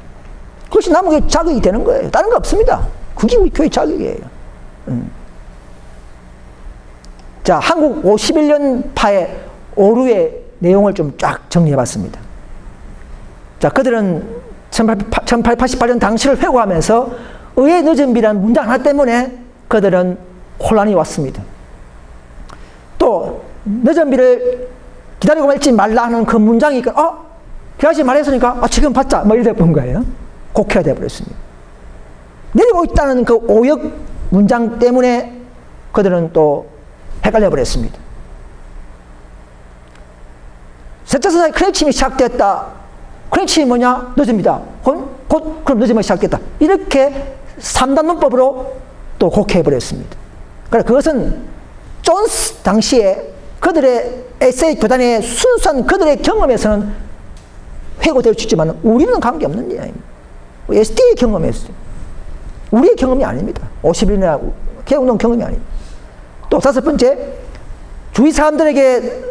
그것이 남은 교회 자격이 되는 거예요. 다른 거 없습니다. 그게 우리 교회 자격이에요. 자, 한국 51년파의 오류의 내용을 좀 쫙 정리해 봤습니다. 자, 그들은 1888년 당시를 회고하면서 의의 늦은비라는 문장 하나 때문에 그들은 혼란이 왔습니다. 또 늦은비를 기다리고 있지 말라 하는 그 문장이 기다리지 말했으니까 지금 받자 뭐 이래 본 거예요. 곡해가 되어버렸습니다. 내리고 있다는 그 오역 문장 때문에 그들은 또 헷갈려 버렸습니다. 셋째 선상의 크래침이 시작됐다. 크래침이 뭐냐? 늦습니다. 곧 그럼 늦으면 시작됐다. 이렇게 3단 문법으로 또 곡해해 버렸습니다. 그러니까 그것은 존스 당시에 그들의 에세이 교단의 순수한 그들의 경험에서는 회고될 수 있지만 우리는 관계없는 일입니다. SD의 경험이었어요. 우리의 경험이 아닙니다. 51년 개혁운동 경험이 아닙니다. 또 다섯 번째, 주위 사람들에게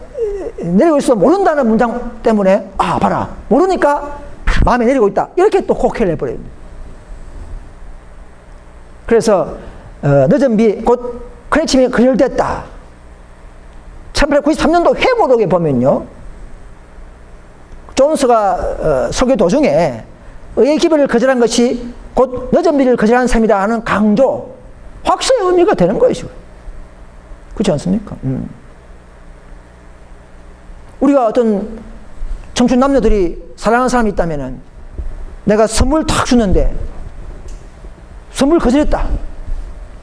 내리고 있어 모른다는 문장 때문에 봐라 모르니까 마음에 내리고 있다 이렇게 또 곡해를 해버려요. 그래서 늦은 비 곧 크래침이 거절됐다. 1893년도 회고록에 보면요, 존스가 설교 도중에 의의 기별을 거절한 것이 곧 늦은 비를 거절한 삶이다 하는 강조, 확실히 의미가 되는 것이죠. 그렇지 않습니까? 우리가 어떤 청춘 남녀들이 사랑하는 사람이 있다면은 내가 선물 탁 주는데 선물 거절했다.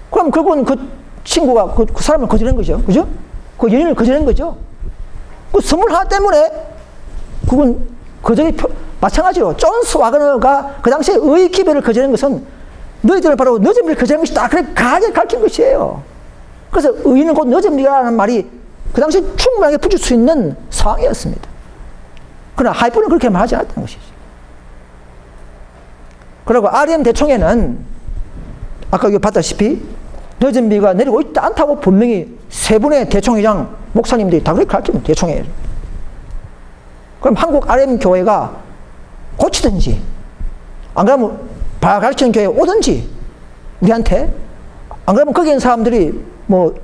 그럼 결국은 그 친구가 그 사람을 거절한 거죠. 그죠? 그 연인을 거절한 거죠. 그 선물 하나 때문에 그건 거절이 마찬가지로 존스 와그너가 그 당시에 의의 기별을 거절한 것은 너희들은 바로 늦은 비를 거절한 것이다. 그래 강하게 가르친 것이에요. 그래서 의인은 곧 늦은 비라는 말이 그 당시 충분하게 붙일 수 있는 상황이었습니다. 그러나 하이프는 그렇게 말하지 않았다는 것이죠. 그리고 RM 대총회는 아까 여기 봤다시피 늦은 비가 내리고 있지 않다고 분명히 세 분의 대총회장 목사님들이 다 그렇게 가르치면 대총회에서. 그럼 한국 RM 교회가 고치든지 안 그러면 가르치는 교회에 오든지 우리한테, 안 그러면 거기 있는 사람들이 뭐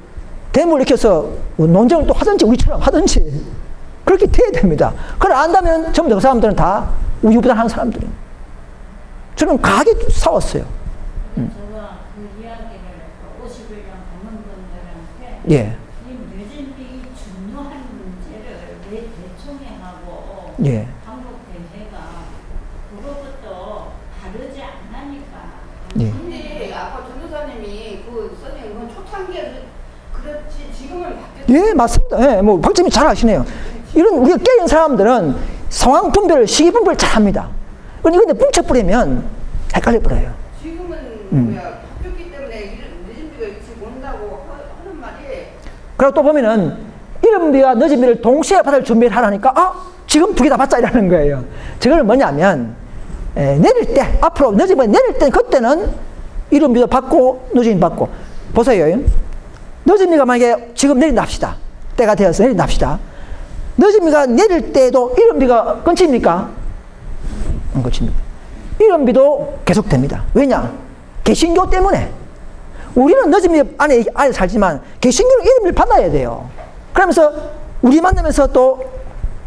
대물 일으켜서 논쟁을 또 하든지 우리처럼 하든지 그렇게 돼야 됩니다. 그걸 안다면 전부 그 사람들은 다 우유부단한 사람들입니다. 저는 강하게 싸웠어요. 제가 그 이야기를 51년 젊은 분들한테 예. 이 늦은 비 중요한 문제를 내 대총회하고 예. 한국 대회가 그것부터 다르지 않으니까. 예. 근데 아까 전도사님이 그 선생님 그건 초창기에 그렇지 지금은 바뀌었죠. 예, 맞습니다. 예, 뭐 박점이 잘 아시네요. 이런 우리가 깨진 사람들은 상황 분별, 시기 분별 잘 합니다. 이건데 뭉쳐버리면 헷갈려 버려요. 지금은 바뀌었기 때문에 늦은 비가 지금 온다고 하는 말이. 그리고 또 보면은 이른 비와 늦은 비를 동시에 받을 준비를 하라니까 지금 두 개 다 받자 이라는 거예요. 저거는 뭐냐면 내릴 때, 앞으로 늦은 비 내릴 때 그때는 이른 비도 받고 늦은 비 받고. 보세요. 늦은 비가 만약에 지금 내린다 합시다. 때가 되어서 내린다 합시다. 늦은 비가 내릴 때도 이른 비가 끊깁니까? 안 끊깁니다. 이른 비도 계속됩니다. 왜냐? 개신교 때문에. 우리는 늦은 비 안에 살지만 개신교는 이른 비를 받아야 돼요. 그러면서 우리 만나면서 또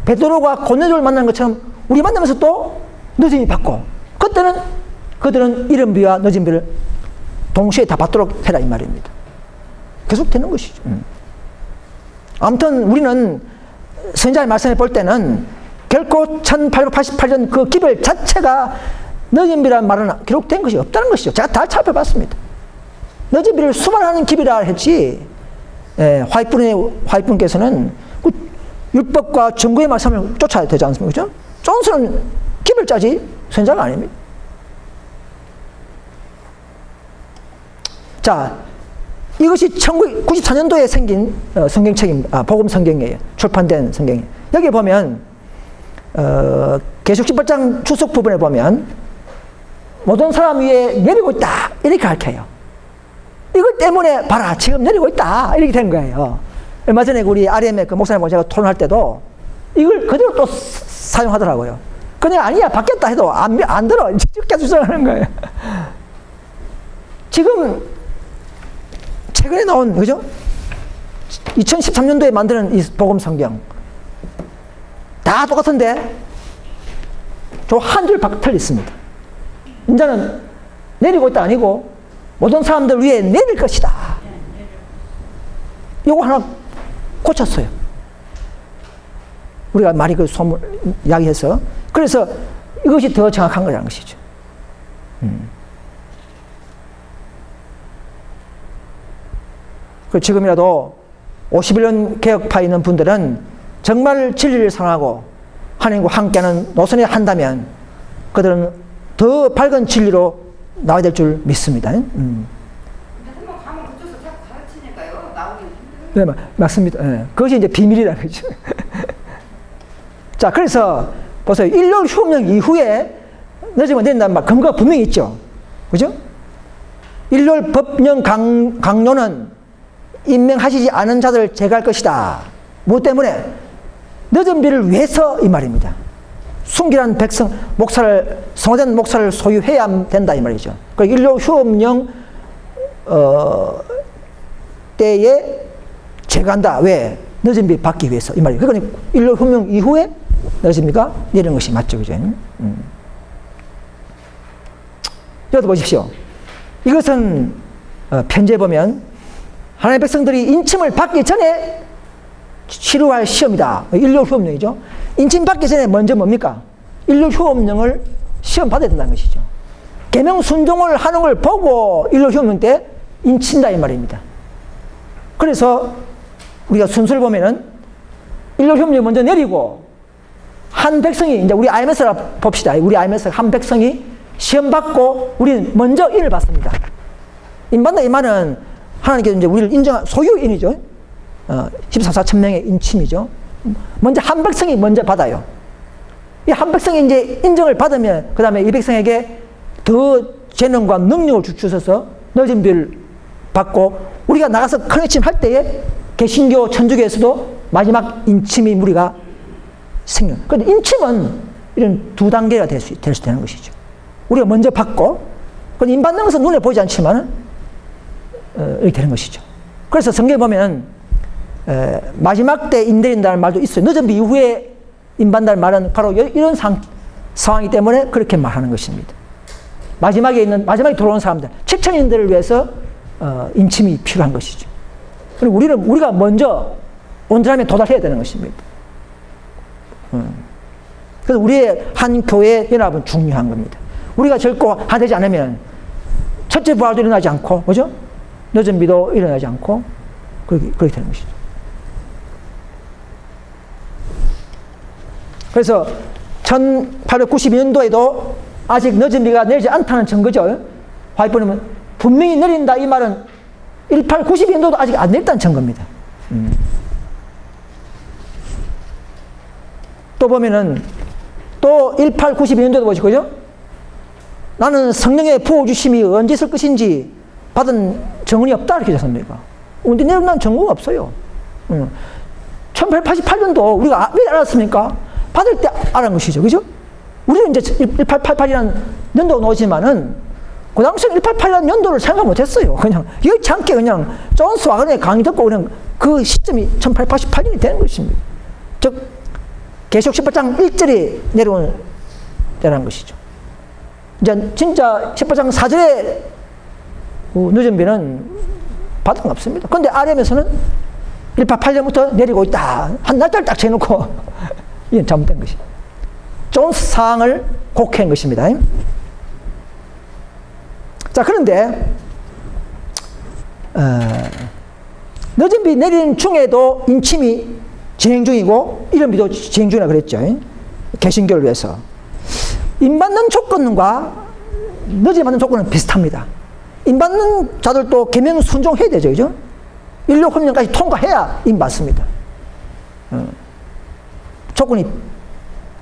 베드로가 고넬료를 만난 것처럼 우리 만나면서 또 늦은 비 받고, 그때는 그들은 이른 비와 늦은 비를 동시에 다 받도록 해라 이 말입니다. 계속 되는 것이죠. 아무튼 우리는 선지자의 말씀을 볼 때는 결코 1888년 그 기별 자체가 늦은 비라는 말은 기록된 것이 없다는 것이죠. 제가 다 살펴봤습니다. 늦은 비를 수반하는 기별이라 했지, 화이트분께서는 그 율법과 정구의 말씀을 쫓아야 되지 않습니까? 그죠? 존스는 기별자지 선자가 아닙니다. 자, 이것이 1994년도에 생긴 성경책입니다. 복음 성경이에요. 출판된 성경이에요. 여기 보면 계시록 18장 주석 부분에 보면 모든 사람 위에 내리고 있다 이렇게 가르쳐요. 이것 때문에 봐라 지금 내리고 있다 이렇게 된 거예요. 얼마 전에 우리 RM의 그 목사님하고 제가 토론할 때도 이걸 그대로 또 사용하더라고요. 그냥 아니야 바뀌었다 해도 안 들어. 계속 주장하는 거예요. 지금 최근에 나온 그죠? 2013년도에 만드는 이 복음 성경 다 똑같은데 저 한 줄 틀렸습니다. 이제는 내리고 있다 아니고 모든 사람들 위에 내릴 것이다. 요거 하나 고쳤어요. 우리가 많이 그 소문 이야기해서 그래서 이것이 더 정확한 거라는 것이죠. 지금이라도 51년 개혁파에 있는 분들은 정말 진리를 사랑하고 하나님과 함께하는 노선에 한다면 그들은 더 밝은 진리로 나와야 될 줄 믿습니다. 근데 한번 가면 그쪽에서 자꾸 가르치니까요. 나오기 힘들어요. 네, 맞습니다. 네. 그것이 이제 비밀이라는 거죠. 자, 그래서 보세요. 일요일 휴업령 이후에 늦으면 된다는 말 근거가 분명히 있죠. 그죠? 일요일 법령 강요는 임명하시지 않은 자들을 제거할 것이다. 무엇 때문에? 늦은 비를 위해서 이 말입니다. 순결한 백성, 성화된 목사를 소유해야 된다 이 말이죠. 그 일요 휴업령 때에 제거한다. 왜? 늦은 비 받기 위해서 이 말이에요. 그러니까 일요 휴업령 이후에 늦습니까? 내리는 것이 맞죠, 그죠? 여기도 보십시오. 이것은 편지에 보면 하나님의 백성들이 인침을 받기 전에 치료할 시험이다. 일요 휴업령이죠. 인침 받기 전에 먼저 뭡니까? 일요 휴업령을 시험 받아야 된다는 것이죠. 계명 순종을 하는 걸 보고 일요 휴업령 때 인친다 이 말입니다. 그래서 우리가 순서를 보면은 일요 휴업령이 먼저 내리고 한 백성이 이제 우리 IMS라 봅시다. 우리 IMS 한 백성이 시험 받고 우리는 먼저 인을 받습니다. 인 받는다 이 말은 하나님께서 이제 우리를 인정한 소유인이죠. 14사 천명의 인침이죠. 먼저 한 백성이 먼저 받아요. 이 한 백성이 이제 인정을 받으면 그 다음에 이 백성에게 더 재능과 능력을 주셔서 늦은 비를 받고 우리가 나가서 큰 외침 할 때에 개신교 천주교에서도 마지막 인침이 우리가 생겨. 그런데 인침은 이런 두 단계가 될 수 되는 것이죠. 우리가 먼저 받고 인 받는 것은 눈에 보이지 않지만 이렇게 되는 것이죠. 그래서 성경에 보면 마지막 때 인내린다는 말도 있어요. 늦은 비 이후에 인받는다는 말은 바로 이런 상황이기 때문에 그렇게 말하는 것입니다. 마지막에 돌아오는 사람들, 책천인들을 위해서 인침이 필요한 것이죠. 그리고 우리가 먼저 온 사람에 도달해야 되는 것입니다. 그래서 우리의 한 교회 연합은 중요한 겁니다. 우리가 절고 하나 되지 않으면 첫째 부활도 일어나지 않고, 그죠? 늦은 비도 일어나지 않고, 그렇게 되는 것이죠. 그래서 1892년도에도 아직 늦은 비가 내리지 않다는 증거죠. 화이트보면 분명히 내린다 이 말은 1892년도도 아직 안 내렸다는 증거입니다. 또 보면은 또 1892년도도 보시고 그죠? 나는 성령의 부어주심이 언제 있을 것인지 받은 증언이 없다 이렇게 되었습니까? 언제 내린다는 증거가 없어요. 1888년도 우리가 왜 알았습니까? 받을 때 알은 것이죠. 그죠? 우리는 이제 1888이라는 연도가 나오지만은 그 당시에 1888이라는 연도를 생각 못 했어요. 그냥 여의치 않게 그냥 존스 와그너의 강의 듣고 그냥 그 시점이 1888년이 되는 것입니다. 즉, 계시록 18장 1절이 내려온 때라는 것이죠. 이제 진짜 18장 4절에 늦은 비는 받은 거 없습니다. 그런데 RM에서는 1888년부터 내리고 있다. 한 날짜를 딱 재놓고 이건 잘못된 것이. 존스 사항을 곡해한 것입니다. 자, 그런데 늦은 비 내리는 중에도 인침이 진행 중이고 이런 비도 진행 중이라 그랬죠. 개신교를 위해서. 임받는 조건과 늦게 받는 조건은 비슷합니다. 임받는 자들도 계명 순종해야 되죠, 그죠? 인류 헌령까지 통과해야 임받습니다. 조건이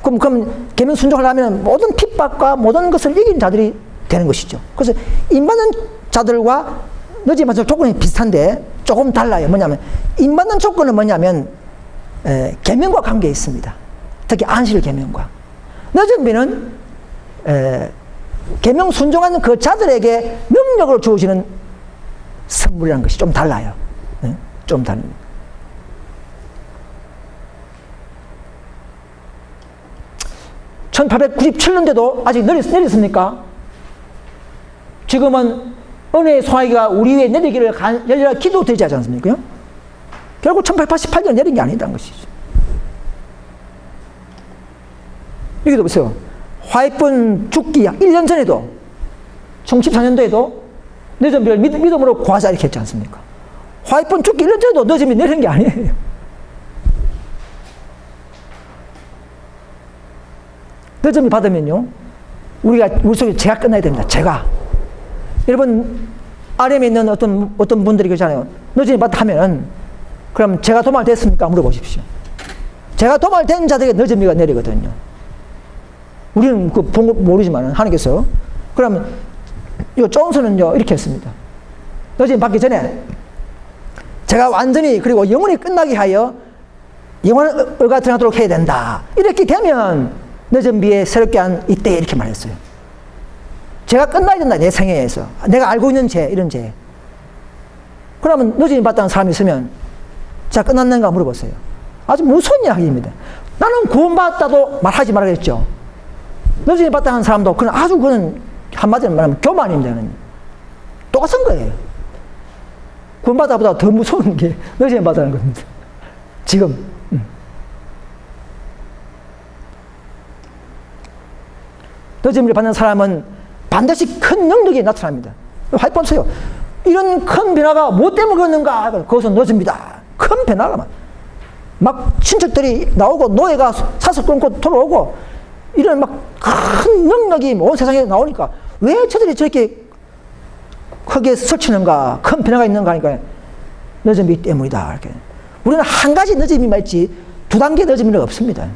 그럼 계명 순종하려면 모든 핍박과 모든 것을 이기는 자들이 되는 것이죠. 그래서 임받는 자들과 늦게 받는 조건이 비슷한데 조금 달라요. 뭐냐면 임받는 조건은 뭐냐면 계명과 관계에 있습니다. 특히 안식 계명과. 늦은 비는 계명 순종하는 그 자들에게 능력을 주어지는 선물이라는 것이 좀 달라요. 좀 다릅니다. (1897년대도) 아직 내렸습니까? 지금은 은혜의 소화기가 우리 위에 내리기를 열렬하게 기도되지 않습니까? 결국 1888년 내린 게 아니다는 것이죠. 여기도 보세요. 화이쁜 죽기 약 1년 전에도 2014년도에도 늦은 비를 믿음으로 구하자 이렇게 했지 않습니까? 화이쁜 죽기 1년 전에도 늦은 비 내린 게 아니에요. 늦은 비 받으면요, 우리 속에 죄가 끝나야 됩니다. 죄가. 여러분, RM에 있는 어떤 분들이 그러잖아요. 늦은 비 받으면은, 그럼 죄가 도말됐습니까? 물어보십시오. 죄가 도말된 자들에게 늦은 비가 내리거든요. 우리는 그 모르지만 하나님께서. 그러면 이 존슨은요 이렇게 했습니다. 늦은 비 받기 전에 제가 완전히 그리고 영원히 끝나게 하여 영원한 의가 드러나도록 해야 된다. 이렇게 되면 늦은 비에 새롭게 한 이때 이렇게 말했어요. 죄가 끝나야 된다. 내 생애에서 내가 알고 있는 죄, 이런 죄. 그러면 늦은 비 받다는 사람이 있으면 자 끝났는가 물어보세요. 아주 무서운 이야기입니다. 나는 구원받았다도 말하지 말아야겠죠. 늦은 비 받다는 사람도 그는 한마디로 말하면 교만입니다. 똑같은 거예요. 구원받아보다 더 무서운 게 늦은 비 받다는 겁니다. 지금. 늦은 비를 받는 사람은 반드시 큰 능력이 나타납니다. 화이뻔해요. 이런 큰 변화가 뭐 때문에 그러는가? 그것은 늦은 비다. 큰 변화가 막 친척들이 나오고 노예가 사슬 끊고 돌아오고 이런 막 큰 능력이 온 세상에 나오니까 왜 저들이 저렇게 크게 설치는가? 큰 변화가 있는가 하니까 늦은 비 때문이다. 이렇게. 우리는 한 가지 늦은 비만 있지 두 단계 늦은 비는 없습니다.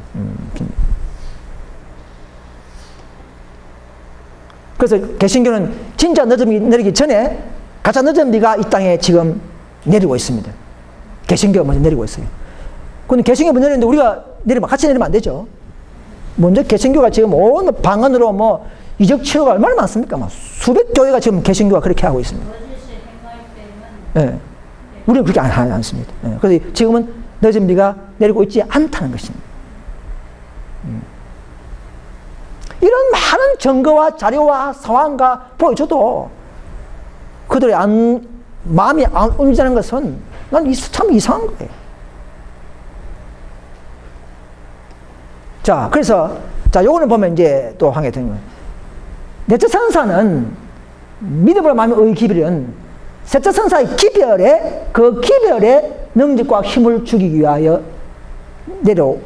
그래서 개신교는 진짜 늦은 비 내리기 전에 가짜 늦은 비가 이 땅에 지금 내리고 있습니다. 개신교가 먼저 내리고 있어요. 근데 개신교가 먼저 내리는데 우리가 내리면 같이 내리면 안 되죠. 먼저 개신교가 지금 온 방언으로 뭐 이적 치료가 얼마나 많습니까? 막 수백 교회가 지금 개신교가 그렇게 하고 있습니다. 네. 우리는 그렇게 하지 않습니다. 네. 그래서 지금은 늦은 비가 내리고 있지 않다는 것입니다. 이런 많은 증거와 자료와 상황과 보여줘도 그들의 마음이 안 움직이는 것은 난 참 이상한 거예요. 자, 그래서, 요거는 보면 이제 또 하게 되면, 넷째 천사는 믿음으로 말하면 의기별은 셋째 천사의 그 기별의 능력과 힘을 주기 위하여 내려온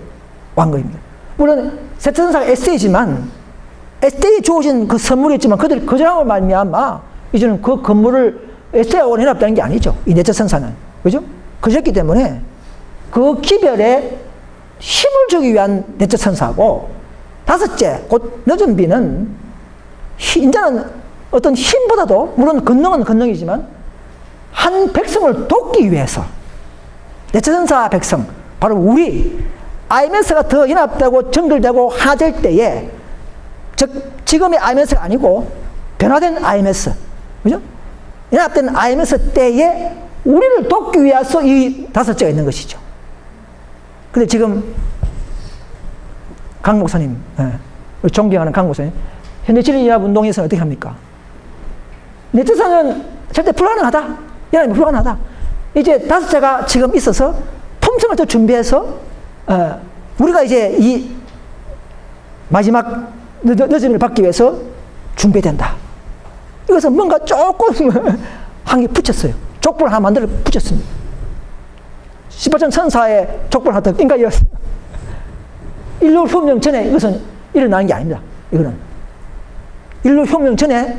것입니다. 물론, 셋째 천사가 에스테이지만, 에스테이 주어진 그 선물이 있지만, 그들이 거절함을 말미암아, 이제는 그 건물을 에스테하고 연합되는 게 아니죠. 이 넷째 천사는. 그죠? 거절했기 때문에, 그 기별의 힘을 주기 위한 넷째 천사고, 다섯째, 곧 늦은 비는, 이제는 어떤 힘보다도, 물론 권능은 권능이지만, 한 백성을 돕기 위해서, 넷째 천사 백성, 바로 우리, IMS가 더 연합되고 정결되고 하나 될 때에, 즉, 지금의 IMS가 아니고, 변화된 IMS, 그죠? 연합된 IMS 때에 우리를 돕기 위해서 이 다섯째가 있는 것이죠. 근데 지금 강 목사님, 우리 존경하는 강 목사님, 현대 진리연합운동에서는 어떻게 합니까? 내 뜻은 절대 불가능하다. 연합이 불가능하다. 이제 다섯째가 지금 있어서 품성을 더 준비해서 우리가 이제 이 마지막 늦음을 받기 위해서 준비된다. 이것은 뭔가 조금 한 개 붙였어요. 족보를 하나 만들어 붙였습니다. 18천 천사의 족보를 하나 더 인가이었어요. 인류 후명 전에 이것은 일어나는 게 아닙니다. 이거는 인류혁명 전에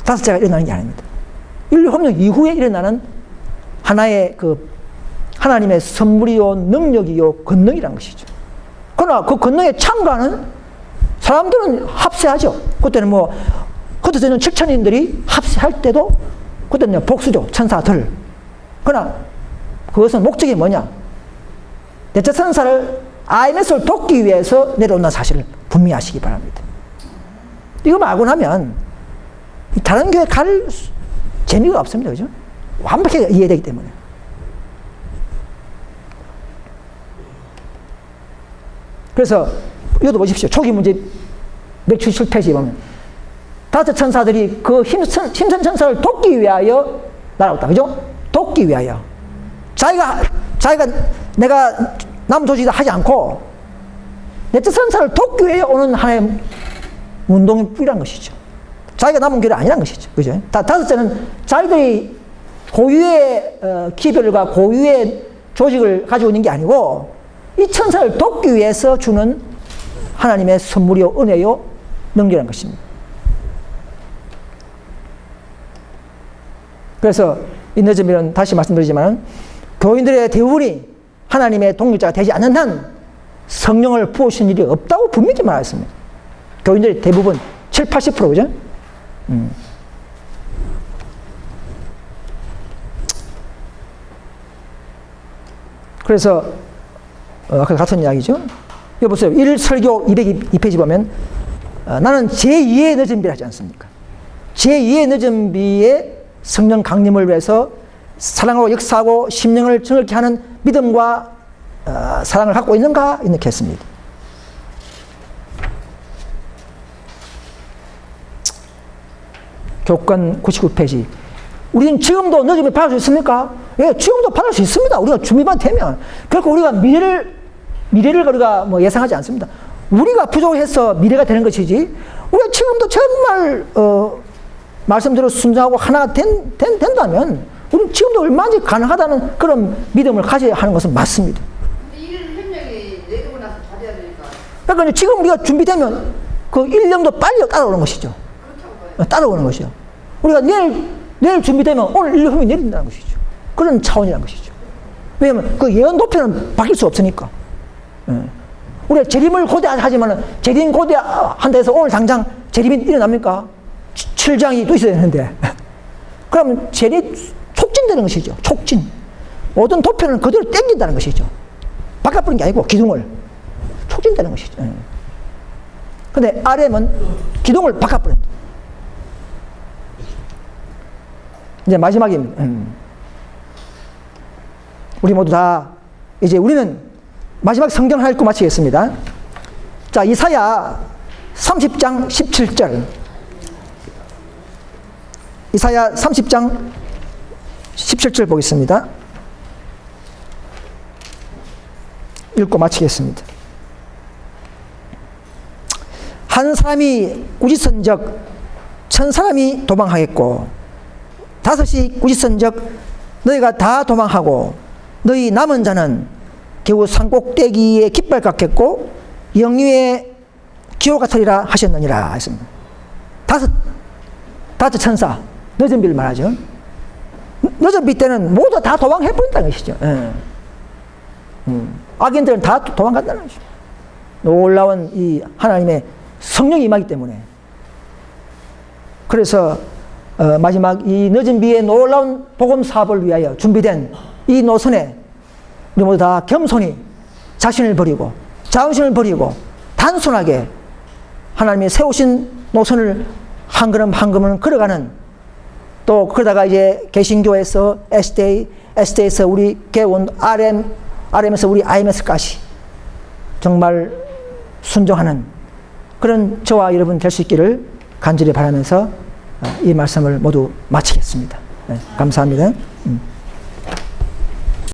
다섯째가 일어나는 게 아닙니다. 인류혁명 이후에 일어나는 하나의 그 하나님의 선물이요, 능력이요, 권능이라는 것이죠. 그러나 그 권능에 참가하는 사람들은 합세하죠. 그때는 뭐, 그때는 7천인들이 합세할 때도 그때는 복수죠. 천사들. 그러나 그것은 목적이 뭐냐? 넷째 천사를 IMS를 돕기 위해서 내려온다는 사실을 분명히 하시기 바랍니다. 이거 말고 나면 다른 교회 갈 재미가 없습니다. 그죠? 완벽하게 이해되기 때문에. 그래서 이것도 보십시오. 초기 문제 맥주 실패지 보면 다섯 천사들이 그 힘선 천사를 돕기 위하여 날아왔다. 그죠? 돕기 위하여. 자기가 내가 남 조직이다 하지 않고 넷째 천사를 돕기 위해 오는 하나의 운동의 뿌리란 것이죠. 자기가 남은 길이 아니란 것이죠. 그죠? 다섯째는 자기들이 고유의 기별과 고유의 조직을 가지고 있는 게 아니고 이 천사를 돕기 위해서 주는 하나님의 선물이요, 은혜요, 능력이라는 것입니다. 그래서 이 늦은 일은 다시 말씀드리지만 교인들의 대부분이 하나님의 동력자가 되지 않는 한 성령을 부으신 일이 없다고 분명히 말했습니다. 교인들의 대부분 70~80% 그죠? 그래서 아까 같은 이야기죠. 여기 보세요. 1설교 202페이지 보면 나는 제2의 늦은 비를 하지 않습니까? 제2의 늦은 비의 성령 강림을 위해서 사랑으로 역사하고 심령을 정확히 하는 믿음과 사랑을 갖고 있는가? 이렇게 했습니다. 교권 99페이지. 우리는 지금도 늦은 비 받을 수 있습니까? 예, 지금도 받을 수 있습니다. 우리가 준비만 되면. 결코 우리가 미래를 우리가 뭐 예상하지 않습니다. 우리가 부족해서 미래가 되는 것이지, 우리가 지금도 정말, 말씀대로 순종하고 하나가 된다면, 우리는 지금도 얼마든지 가능하다는 그런 믿음을 가져야 하는 것은 맞습니다. 근데 일 협력이 내리고 나서 잘해야 되니까. 그러니까 지금 우리가 준비되면 그 1년도 빨리 따라오는 것이죠. 따라오는 것이죠. 우리가 내일 준비되면 오늘 인류협이 내린다는 것이죠. 그런 차원이라는 것이죠. 왜냐하면 그 예언 도표는 바뀔 수 없으니까. 우리가 재림을 고대하지만 재림 고대한다 해서 오늘 당장 재림이 일어납니까? 7장이 또 있어야 되는데. 그러면 재림이 촉진되는 것이죠. 촉진. 모든 도표는 그대로 땡긴다는 것이죠. 바꿔버리는 게 아니고 기둥을 촉진되는 것이죠. 근데 RM은 기둥을 바꿔버린다. 이제 마지막입니다. 우리 모두 다 이제 우리는 마지막 성경 하나 읽고 마치겠습니다. 자, 이사야 30장 17절. 이사야 30장 17절 보겠습니다. 읽고 마치겠습니다. 한 사람이 꾸짖은적 1000사람이 도망하겠고 다섯이 꾸짖은적 너희가 다 도망하고 너희 남은 자는 겨우 산꼭대기에 깃발 깎겠고 영유의 기호 같으리라 하셨느니라 했습니다. 다섯 천사 늦은 비를 말하죠. 늦은 비 때는 모두 다 도망해버린다는 것이죠. 악인들은 다 도망간다는 것이죠. 놀라운 이 하나님의 성령이 임하기 때문에. 그래서 마지막 이 늦은 비의 놀라운 복음 사업을 위하여 준비된 이 노선에 우리 모두 다 겸손히 자신을 버리고 자존심을 버리고 단순하게 하나님이 세우신 노선을 한 걸음 한 걸음 걸어가는, 또 그러다가 이제 개신교에서 SD에서 우리 개원 RM에서 우리 IMS까지 정말 순종하는 그런 저와 여러분 될 수 있기를 간절히 바라면서 이 말씀을 모두 마치겠습니다. 네, 감사합니다.